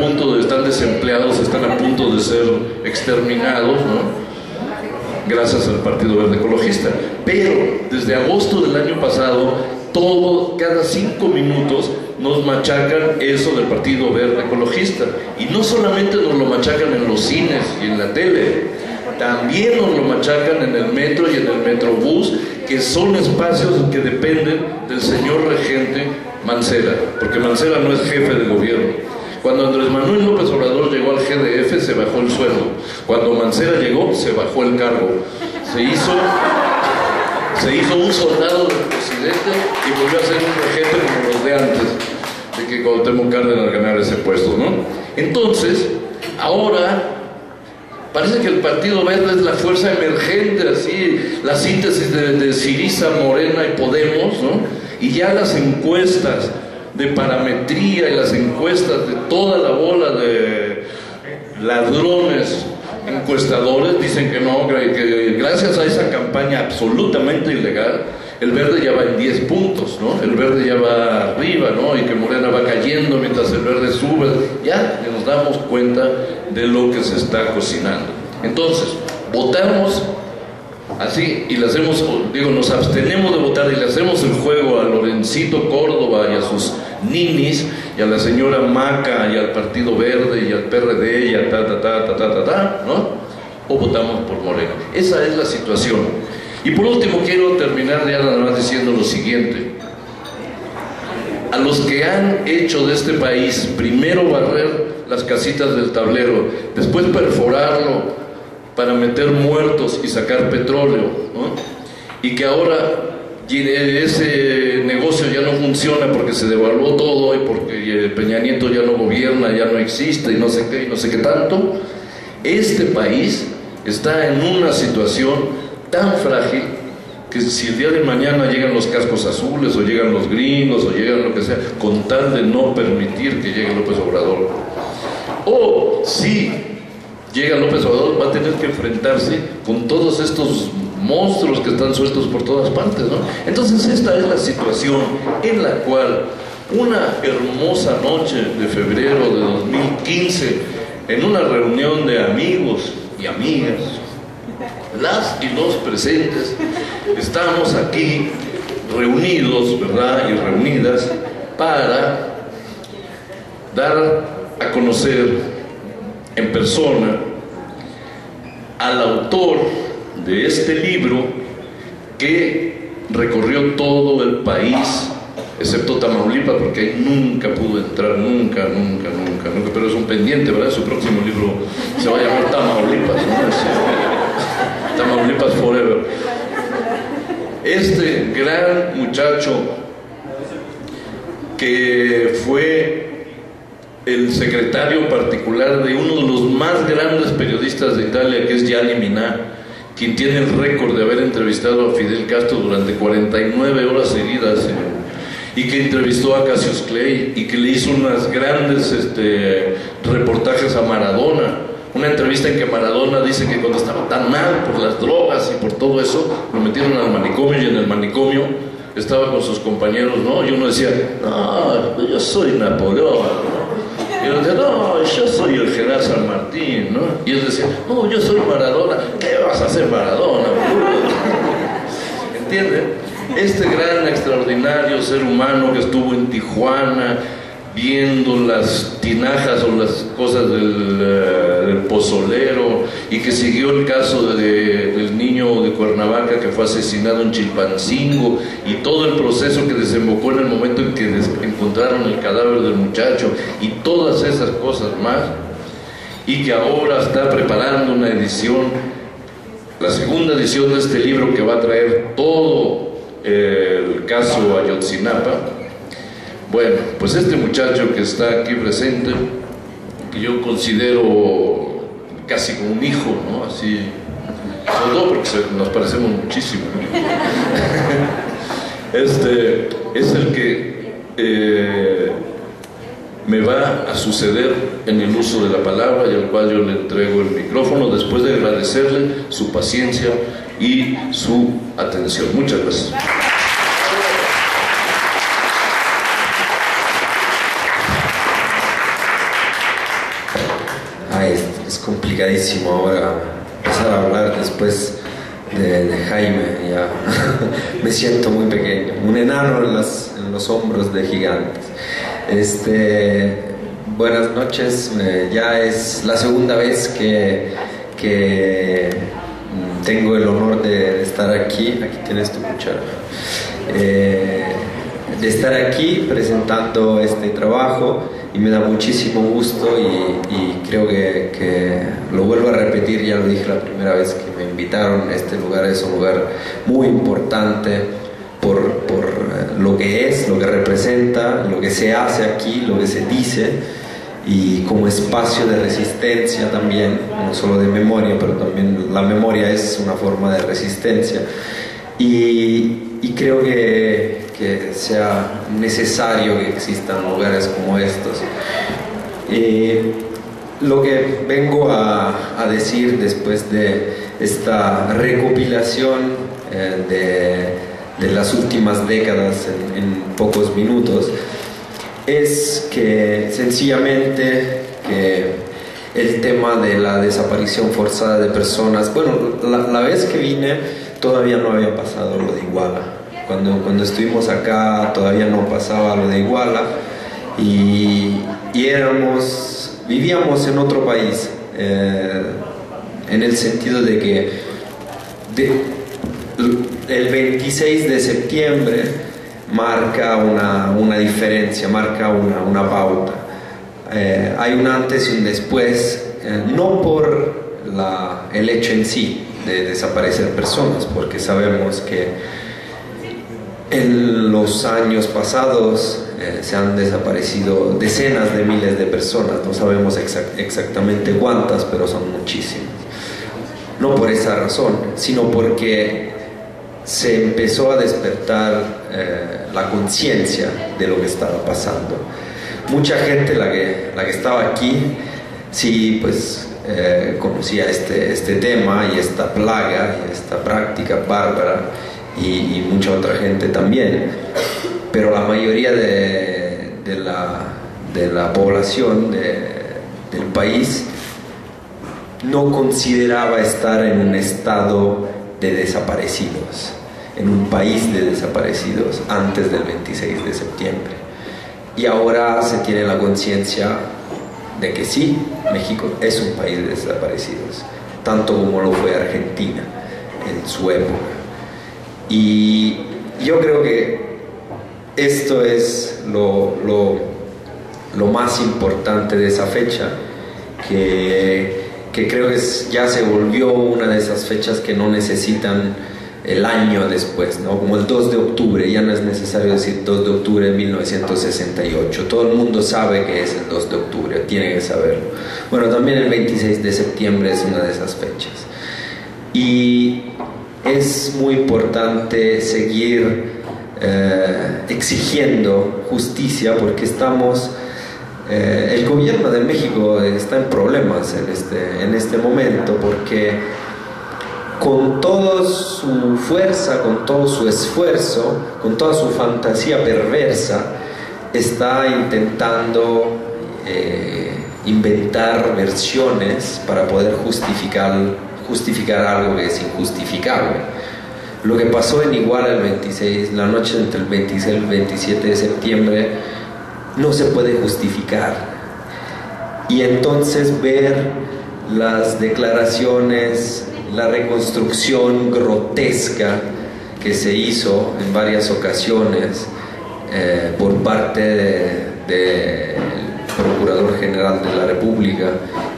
desempleados, están a punto de ser exterminados, ¿no? Gracias al Partido Verde Ecologista. Pero desde agosto del año pasado, cada 5 minutos nos machacan eso del Partido Verde Ecologista. Y no solamente nos lo machacan en los cines y en la tele, también nos lo machacan en el metro y en el metrobús, que son espacios que dependen del señor regente Mancera, porque Mancera no es jefe de gobierno. Cuando Andrés Manuel López Obrador llegó al GDF, se bajó el sueldo. Cuando Mancera llegó, se bajó el cargo. Se hizo un soldado del presidente y volvió a ser un regente como los de antes, de que Cuauhtémoc Cárdenas ganara ese puesto, ¿no? Entonces, ahora parece que el Partido Verde es la fuerza emergente, así, la síntesis de Syriza, Morena y Podemos, ¿no? Y ya las encuestas de parametría y las encuestas de toda la bola de ladrones encuestadores dicen que no, que gracias a esa campaña absolutamente ilegal, el Verde ya va en 10 puntos, ¿no? El Verde ya va arriba, ¿no? Y que Morena va cayendo mientras el Verde sube. Ya nos damos cuenta de lo que se está cocinando. Entonces, votamos así y le hacemos, nos abstenemos de votar y le hacemos el juego a Lorencito Córdoba y a sus ninis y a la señora Maca y al Partido Verde y al PRD y a ¿no? O votamos por Morena. Esa es la situación. Y por último quiero terminar ya nada más diciendo lo siguiente: a los que han hecho de este país primero barrer las casitas del tablero, después perforarlo para meter muertos y sacar petróleo, ¿no? Y que ahora ese negocio ya no funciona porque se devaluó todo y porque Peña Nieto ya no gobierna, ya no existe y no sé qué y no sé qué tanto. Este país está en una situación tan frágil que si el día de mañana llegan los cascos azules o llegan los gringos o llegan lo que sea, con tal de no permitir que llegue López Obrador, o si llega López Obrador, va a tener que enfrentarse con todos estos monstruos que están sueltos por todas partes, ¿no? Entonces esta es la situación en la cual una hermosa noche de febrero de 2015, en una reunión de amigos y amigas, las y los presentes, estamos aquí reunidos, ¿verdad? Y reunidas para dar a conocer en persona al autor de este libro que recorrió todo el país, excepto Tamaulipas, porque ahí nunca pudo entrar, nunca, pero es un pendiente, ¿verdad? Su próximo libro se va a llamar Tamaulipas, ¿no? Tamaulipas Forever. Este gran muchacho que fue el secretario particular de uno de los más grandes periodistas de Italia, que es Gianni Minà, quien tiene el récord de haber entrevistado a Fidel Castro durante 49 horas seguidas, y que entrevistó a Cassius Clay y que le hizo unas grandes reportajes a Maradona. Una entrevista en que Maradona dice que cuando estaba tan mal por las drogas y por todo eso, lo metieron al manicomio, y en el manicomio estaba con sus compañeros, ¿no? Y uno decía, no, yo soy Napoleón, ¿no? Y él decía, no, yo soy el general San Martín, ¿no? Y él decía, no, yo soy Maradona. ¿Qué vas a hacer Maradona? ¿Entienden? Este gran, extraordinario ser humano que estuvo en Tijuana viendo las tinajas o las cosas del pozolero, y que siguió el caso del niño de Cuernavaca que fue asesinado en Chilpancingo, y todo el proceso que desembocó en el momento en que encontraron el cadáver del muchacho, y todas esas cosas más, y que ahora está preparando una edición, la segunda edición de este libro, que va a traer todo el caso Ayotzinapa. Bueno, pues este muchacho que está aquí presente, que yo considero casi como un hijo, ¿no? Así, sobre todo porque nos parecemos muchísimo, ¿no? Es el que me va a suceder en el uso de la palabra, y al cual yo le entrego el micrófono después de agradecerle su paciencia y su atención. Muchas gracias. Es complicadísimo ahora empezar a hablar después de Jaime. Ya me siento muy pequeño, un enano en los hombros de gigantes. Buenas noches, ya es la segunda vez que tengo el honor de estar aquí. Aquí tienes tu cuchara. De estar aquí presentando este trabajo, y me da muchísimo gusto, y creo que lo vuelvo a repetir, ya lo dije la primera vez que me invitaron. Este lugar es un lugar muy importante por lo que es, lo que representa, lo que se hace aquí, lo que se dice, y como espacio de resistencia también, no solo de memoria, pero también la memoria es una forma de resistencia, y creo que sea necesario que existan lugares como estos. Lo que vengo a decir después de esta recopilación de las últimas décadas en pocos minutos es que sencillamente que el tema de la desaparición forzada de personas, bueno, la vez que vine todavía no había pasado lo de Iguala. Cuando estuvimos acá todavía no pasaba lo de Iguala, y vivíamos en otro país, en el sentido de que el 26 de septiembre marca una diferencia, marca una pauta. Hay un antes y un después, no por el hecho en sí de desaparecer personas, porque sabemos que en los años pasados se han desaparecido decenas de miles de personas, no sabemos exactamente cuántas, pero son muchísimas. No por esa razón, sino porque se empezó a despertar la conciencia de lo que estaba pasando. Mucha gente, la que estaba aquí, sí, pues conocía este tema y esta plaga y esta práctica bárbara, y mucha otra gente también, pero la mayoría de la población del país no consideraba estar en un estado de desaparecidos, en un país de desaparecidos antes del 26 de septiembre. Y ahora se tiene la conciencia de que sí, México es un país de desaparecidos, tanto como lo fue Argentina en su época. Y yo creo que esto es lo más importante de esa fecha, que creo que ya se volvió una de esas fechas que no necesitan el año después, ¿no? Como el 2 de octubre, ya no es necesario decir 2 de octubre de 1968, todo el mundo sabe que es el 2 de octubre, tiene que saberlo. Bueno, también el 26 de septiembre es una de esas fechas. Y es muy importante seguir exigiendo justicia, porque el gobierno de México está en problemas en este momento, porque con toda su fuerza, con todo su esfuerzo, con toda su fantasía perversa, está intentando inventar versiones para poder justificar algo que es injustificable. Lo que pasó en Iguala la noche entre el 26 y el 27 de septiembre, no se puede justificar. Y entonces ver las declaraciones, la reconstrucción grotesca que se hizo en varias ocasiones por parte del Procurador General de la República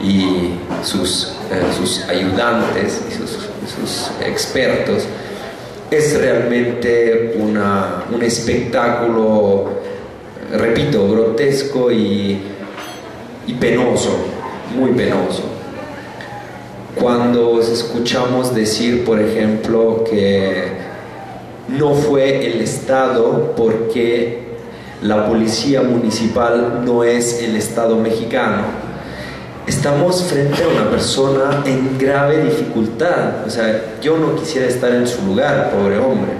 y sus ayudantes y sus expertos, es realmente un espectáculo, repito, grotesco y penoso, muy penoso. Cuando escuchamos decir, por ejemplo, que no fue el Estado porque la policía municipal no es el Estado mexicano, estamos frente a una persona en grave dificultad. O sea, yo no quisiera estar en su lugar, pobre hombre.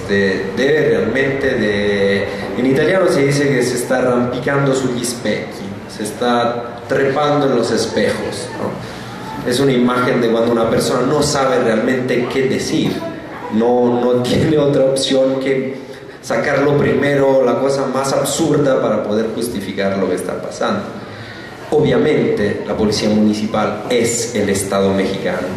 Debe realmente en italiano se dice que se está arrampicando sugli specchi, se está trepando en los espejos, ¿no? Es una imagen de cuando una persona no sabe realmente qué decir, no tiene otra opción que sacarlo primero, la cosa más absurda, para poder justificar lo que está pasando. Obviamente la policía municipal es el Estado mexicano,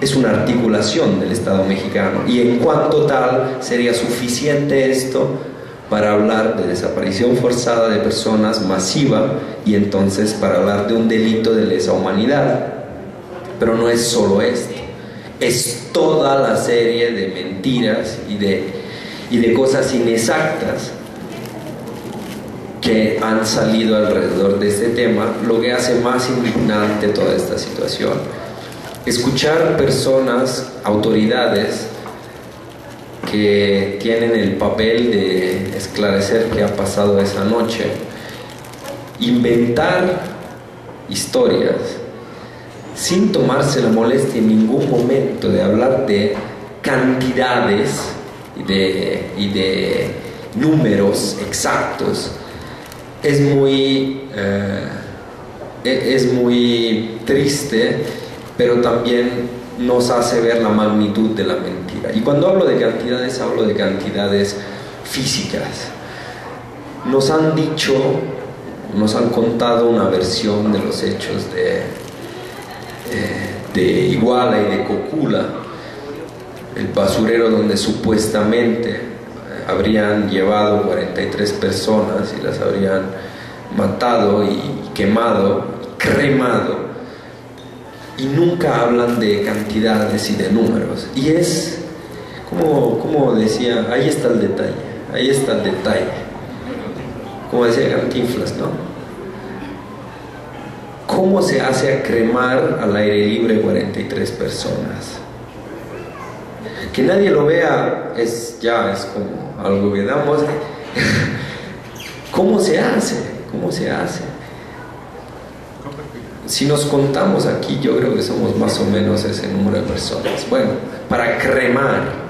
es una articulación del Estado mexicano, y en cuanto tal sería suficiente esto para hablar de desaparición forzada de personas masiva, y entonces para hablar de un delito de lesa humanidad. Pero no es solo esto, es toda la serie de mentiras y de cosas inexactas que han salido alrededor de este tema, lo que hace más indignante toda esta situación. Escuchar personas, autoridades, que tienen el papel de esclarecer qué ha pasado esa noche, inventar historias sin tomarse la molestia en ningún momento de hablar de cantidades y de números exactos, es muy triste, pero también nos hace ver la magnitud de la mentira. Y cuando hablo de cantidades físicas. Nos han dicho, nos han contado una versión de los hechos de Iguala y de Cocula, el basurero donde supuestamente habrían llevado 43 personas y las habrían matado y quemado, cremado, y nunca hablan de cantidades y de números. Y es como decía, ahí está el detalle, como decía Cantinflas, ¿no? ¿Cómo se hace a cremar al aire libre 43 personas? Que nadie lo vea es como algo que damos. ¿Cómo se hace? Si nos contamos aquí, yo creo que somos más o menos ese número de personas. Bueno, para cremar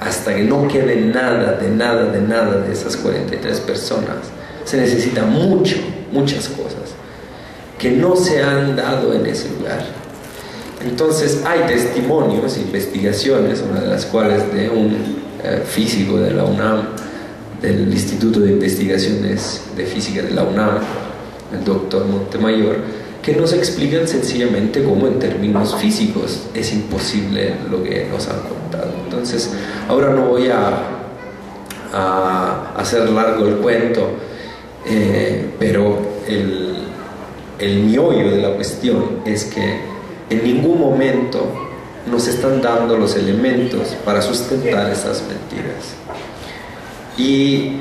hasta que no quede nada de esas 43 personas, se necesitan muchas cosas que no se han dado en ese lugar. Entonces hay testimonios, investigaciones, una de las cuales de un físico de la UNAM, del Instituto de Investigaciones de Física de la UNAM, el doctor Montemayor, que nos explican sencillamente cómo en términos físicos es imposible lo que nos han contado. Entonces, ahora no voy a hacer largo el cuento, pero el meollo de la cuestión es que en ningún momento nos están dando los elementos para sustentar esas mentiras. Y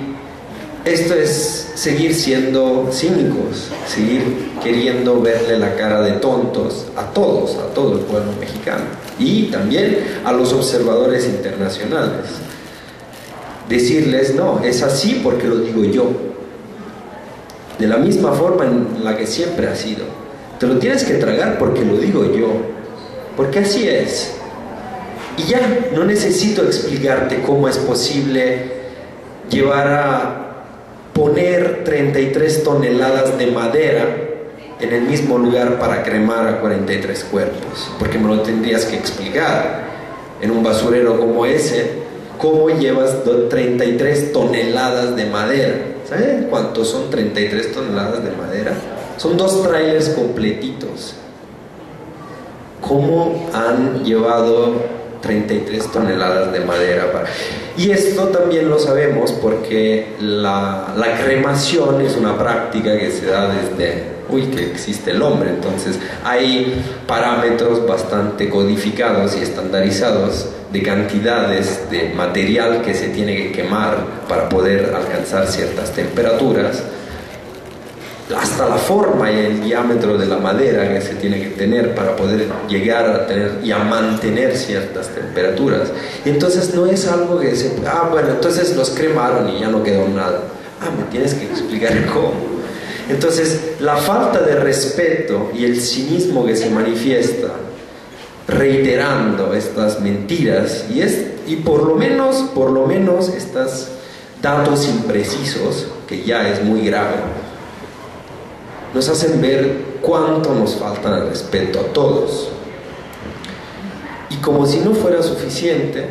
esto es seguir siendo cínicos, seguir queriendo verle la cara de tontos a todo el pueblo mexicano y también a los observadores internacionales. Decirles, no, es así porque lo digo yo, de la misma forma en la que siempre ha sido. Te lo tienes que tragar porque lo digo yo, porque así es. Y ya, no necesito explicarte cómo es posible llevar a poner 33 toneladas de madera en el mismo lugar para cremar a 43 cuerpos, porque me lo tendrías que explicar. En un basurero como ese, ¿cómo llevas 33 toneladas de madera? ¿Sabes cuánto son 33 toneladas de madera? Son 2 trailers completitos. ¿Cómo han llevado 33 toneladas de madera? Y esto también lo sabemos porque la cremación es una práctica que se da desde que existe el hombre. Entonces hay parámetros bastante codificados y estandarizados de cantidades de material que se tiene que quemar para poder alcanzar ciertas temperaturas, hasta la forma y el diámetro de la madera que se tiene que tener para poder llegar a tener y a mantener ciertas temperaturas. Y entonces no es algo que bueno, entonces los cremaron y ya no quedó nada. me tienes que explicar cómo. Entonces, la falta de respeto y el cinismo que se manifiesta reiterando estas mentiras y por lo menos estos datos imprecisos, que ya es muy grave, nos hacen ver cuánto nos falta el respeto a todos. Y como si no fuera suficiente,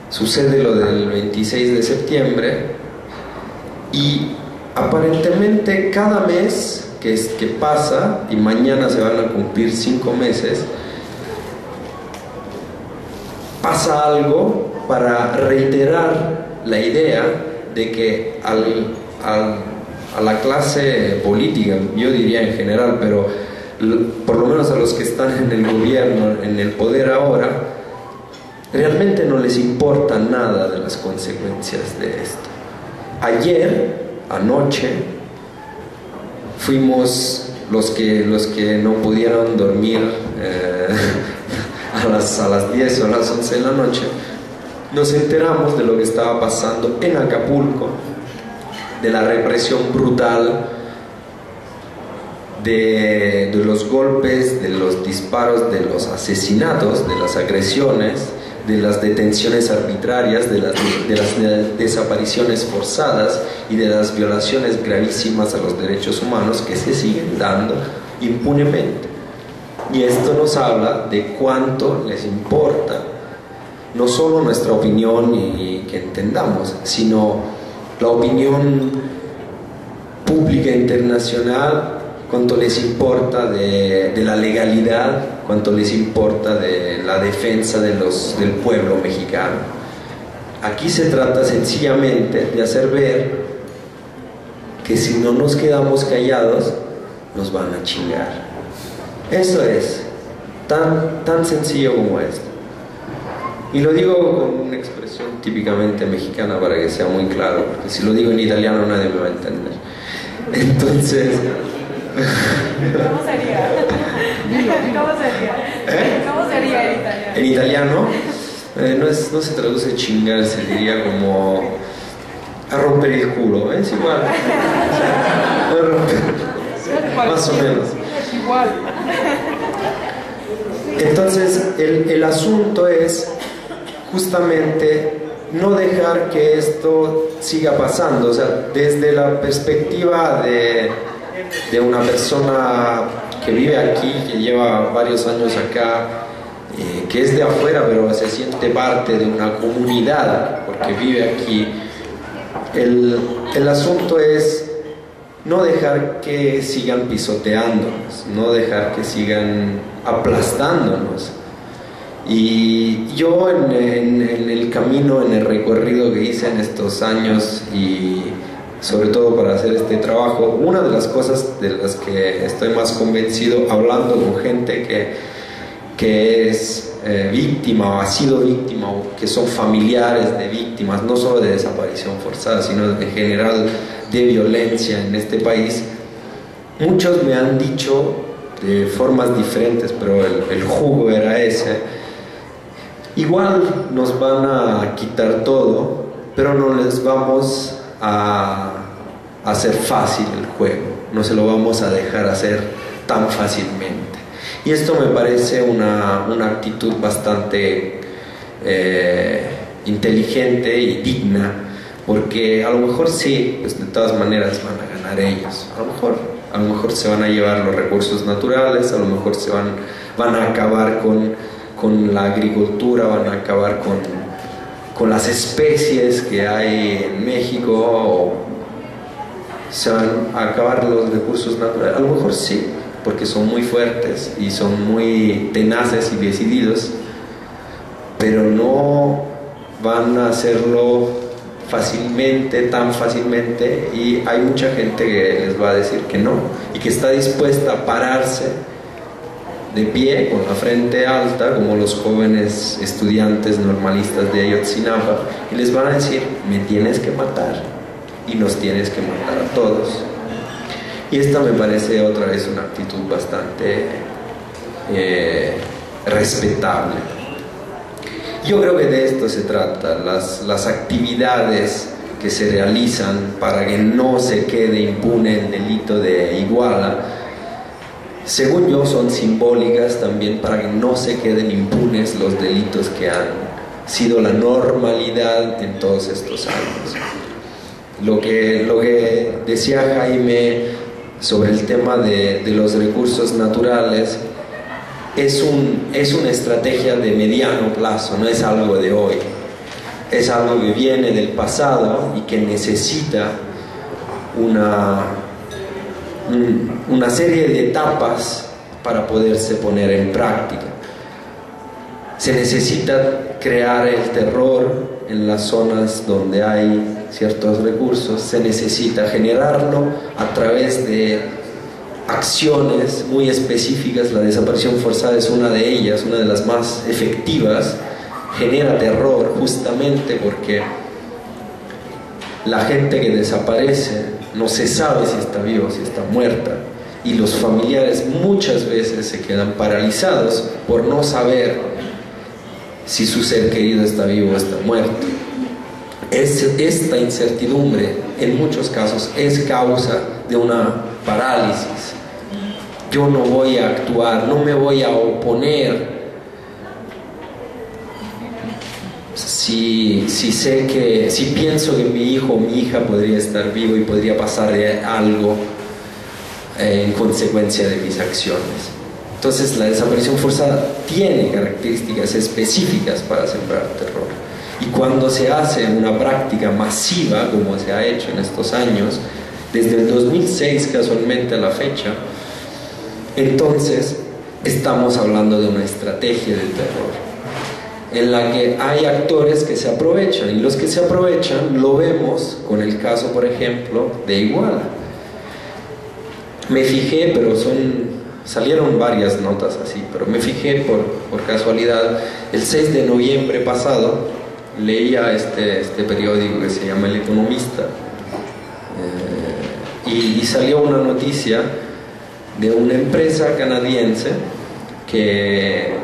sucede lo del 26 de septiembre y aparentemente cada mes que pasa, y mañana se van a cumplir 5 meses, pasa algo para reiterar la idea de que a la clase política, yo diría en general, pero por lo menos a los que están en el gobierno, en el poder ahora, realmente no les importa nada de las consecuencias de esto. Anoche, fuimos los que no pudieron dormir a las 10 o a las 11 de la noche, nos enteramos de lo que estaba pasando en Acapulco, de la represión brutal, de los golpes, de los disparos, de los asesinatos, de las agresiones, de las detenciones arbitrarias, de las desapariciones forzadas y de las violaciones gravísimas a los derechos humanos que se siguen dando impunemente. Y esto nos habla de cuánto les importa no solo nuestra opinión y que entendamos, sino la opinión pública internacional, cuánto les importa de la legalidad, cuánto les importa de la defensa del pueblo mexicano. Aquí se trata sencillamente de hacer ver que si no nos quedamos callados, nos van a chingar. Eso es tan sencillo como esto. Y lo digo con una expresión típicamente mexicana para que sea muy claro, porque si lo digo en italiano nadie me va a entender. Entonces... ¿Cómo sería? ¿Cómo sería? ¿Cómo sería en italiano? En italiano no se traduce chingar, se diría como a romper el culo, es igual. Más o menos. Igual. Entonces el asunto es justamente no dejar que esto siga pasando, o sea, desde la perspectiva de una persona que vive aquí, que lleva varios años acá, que es de afuera pero se siente parte de una comunidad porque vive aquí. El asunto es no dejar que sigan pisoteándonos, no dejar que sigan aplastándonos. Y yo en el camino, en el recorrido que hice en estos años y sobre todo para hacer este trabajo, una de las cosas de las que estoy más convencido, hablando con gente que es víctima o ha sido víctima o que son familiares de víctimas, no solo de desaparición forzada, sino en general de violencia en este país, muchos me han dicho de formas diferentes, pero el jugo era ese: igual nos van a quitar todo, pero no les vamos a hacer fácil el juego, no se lo vamos a dejar hacer tan fácilmente. Y esto me parece una actitud bastante inteligente y digna, porque a lo mejor sí, pues de todas maneras van a ganar ellos, a lo mejor se van a llevar los recursos naturales, a lo mejor van a acabar con la agricultura, van a acabar con las especies que hay en México, o se van a acabar los recursos naturales. A lo mejor sí, porque son muy fuertes y son muy tenaces y decididos, pero no van a hacerlo fácilmente, tan fácilmente, y hay mucha gente que les va a decir que no, y que está dispuesta a pararse de pie, con la frente alta, como los jóvenes estudiantes normalistas de Ayotzinapa, y les van a decir: me tienes que matar, y nos tienes que matar a todos. Y esta me parece otra vez una actitud bastante respetable. Yo creo que de esto se trata, las actividades que se realizan para que no se quede impune el delito de Iguala, según yo son simbólicas también para que no se queden impunes los delitos que han sido la normalidad en todos estos años. Lo que decía Jaime sobre el tema de los recursos naturales es una estrategia de mediano plazo, no es algo de hoy. Es algo que viene del pasado y que necesita una serie de etapas para poderse poner en práctica. Se necesita crear el terror en las zonas donde hay ciertos recursos, se necesita generarlo a través de acciones muy específicas. La desaparición forzada es una de ellas, una de las más efectivas. Genera terror justamente porque la gente que desaparece no se sabe si está viva o si está muerta, y los familiares muchas veces se quedan paralizados por no saber si su ser querido está vivo o está muerto. Esta incertidumbre en muchos casos es causa de una parálisis. Yo no voy a actuar, no me voy a oponer si pienso que mi hijo o mi hija podría estar vivo y podría pasar algo en consecuencia de mis acciones. Entonces la desaparición forzada tiene características específicas para sembrar terror, y cuando se hace una práctica masiva como se ha hecho en estos años, desde el 2006 casualmente a la fecha, entonces estamos hablando de una estrategia de terror en la que hay actores que se aprovechan, y los que se aprovechan lo vemos con el caso, por ejemplo, de Iguala. Me fijé, pero salieron varias notas así, pero me fijé por casualidad, el 6 de noviembre pasado leía este periódico que se llama El Economista, y salió una noticia de una empresa canadiense que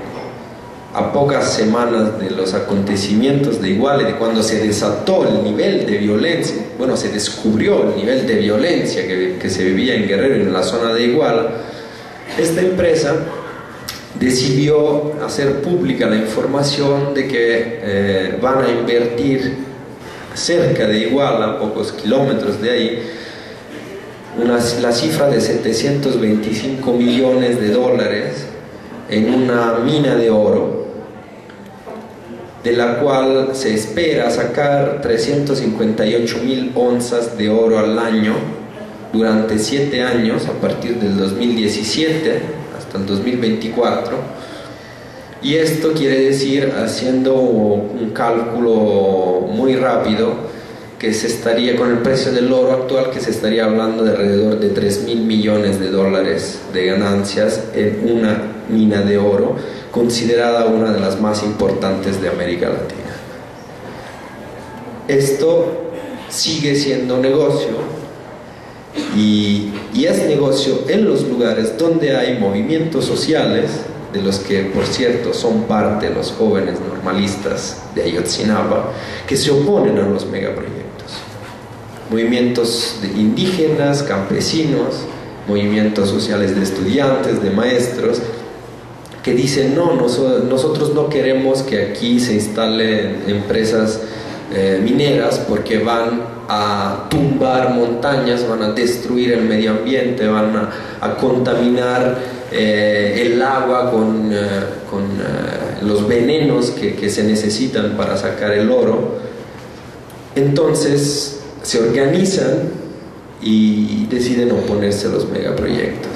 a pocas semanas de los acontecimientos de Iguala, de cuando se desató el nivel de violencia, bueno, se descubrió el nivel de violencia que se vivía en Guerrero, en la zona de Iguala, esta empresa decidió hacer pública la información de que van a invertir cerca de Iguala, a pocos kilómetros de ahí, la cifra de 725 millones de dólares en una mina de oro, de la cual se espera sacar 358.000 onzas de oro al año durante 7 años, a partir del 2017 hasta el 2024. Y esto quiere decir, haciendo un cálculo muy rápido, que se estaría, con el precio del oro actual, que se estaría hablando de alrededor de 3.000 millones de dólares de ganancias en una mina de oro, considerada una de las más importantes de América Latina. Esto sigue siendo negocio, y es negocio en los lugares donde hay movimientos sociales, de los que, por cierto, son parte los jóvenes normalistas de Ayotzinapa, que se oponen a los megaproyectos. Movimientos de indígenas, campesinos, movimientos sociales de estudiantes, de maestros, que dicen: no, nosotros no queremos que aquí se instalen empresas mineras, porque van a tumbar montañas, van a destruir el medio ambiente, van a contaminar el agua con los venenos que se necesitan para sacar el oro. Entonces se organizan y deciden oponerse a los megaproyectos.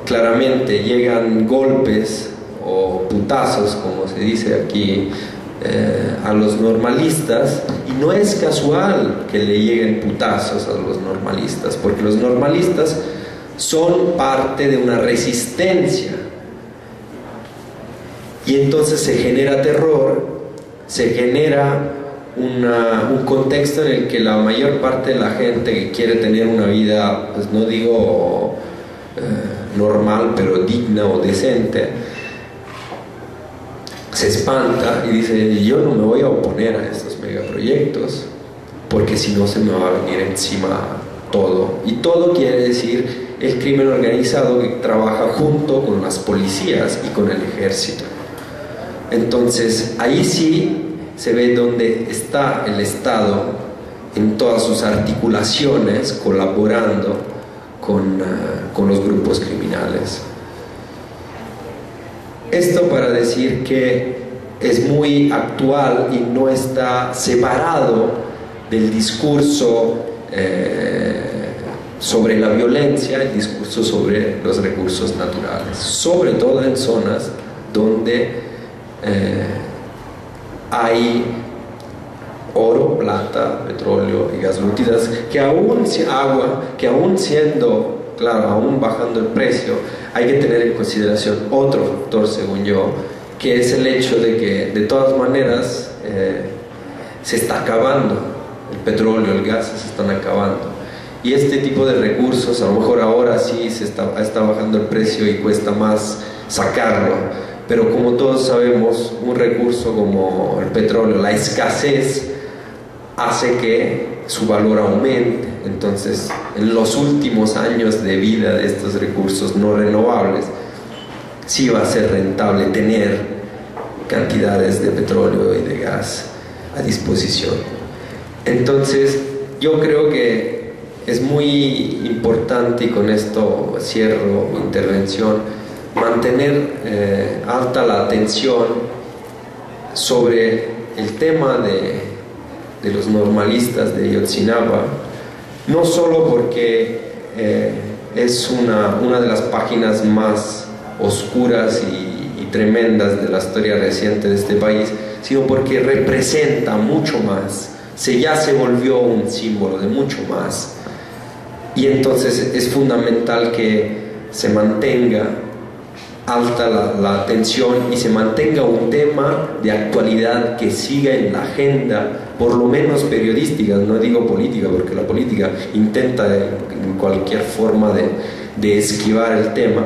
Claramente llegan golpes o putazos, como se dice aquí, a los normalistas, y no es casual que le lleguen putazos a los normalistas, porque los normalistas son parte de una resistencia, y entonces se genera terror, se genera un contexto en el que la mayor parte de la gente que quiere tener una vida, pues no digo normal, pero digna o decente, se espanta y dice: yo no me voy a oponer a estos megaproyectos, porque si no se me va a venir encima todo. Y todo quiere decir el crimen organizado que trabaja junto con las policías y con el ejército. Entonces ahí sí se ve donde está el Estado en todas sus articulaciones colaborando con los grupos criminales. Esto para decir que es muy actual y no está separado del discurso sobre la violencia, el discurso sobre los recursos naturales, sobre todo en zonas donde hay oro, plata, petróleo y gas lúcidas, que aún siendo, claro, aún bajando el precio, hay que tener en consideración otro factor, según yo, que es el hecho de que de todas maneras se está acabando el petróleo, el gas se están acabando, y este tipo de recursos a lo mejor ahora sí está bajando el precio y cuesta más sacarlo, pero como todos sabemos, un recurso como el petróleo, la escasez hace que su valor aumente. Entonces en los últimos años de vida de estos recursos no renovables sí va a ser rentable tener cantidades de petróleo y de gas a disposición. Entonces yo creo que es muy importante, y con esto cierro mi intervención, mantener alta la atención sobre el tema de los normalistas de Ayotzinapa, no solo porque es una de las páginas más oscuras y tremendas de la historia reciente de este país, sino porque representa mucho más, ya se volvió un símbolo de mucho más, y entonces es fundamental que se mantenga alta la atención y se mantenga un tema de actualidad que siga en la agenda, por lo menos periodística, no digo política, porque la política intenta en cualquier forma de esquivar el tema,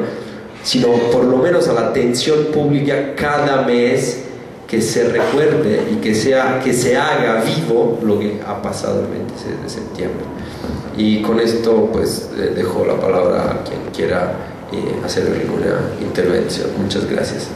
sino por lo menos a la atención pública cada mes, que se recuerde y que se haga vivo lo que ha pasado el 26 de septiembre. Y con esto pues dejo la palabra a quien quiera hacer alguna intervención. Muchas gracias.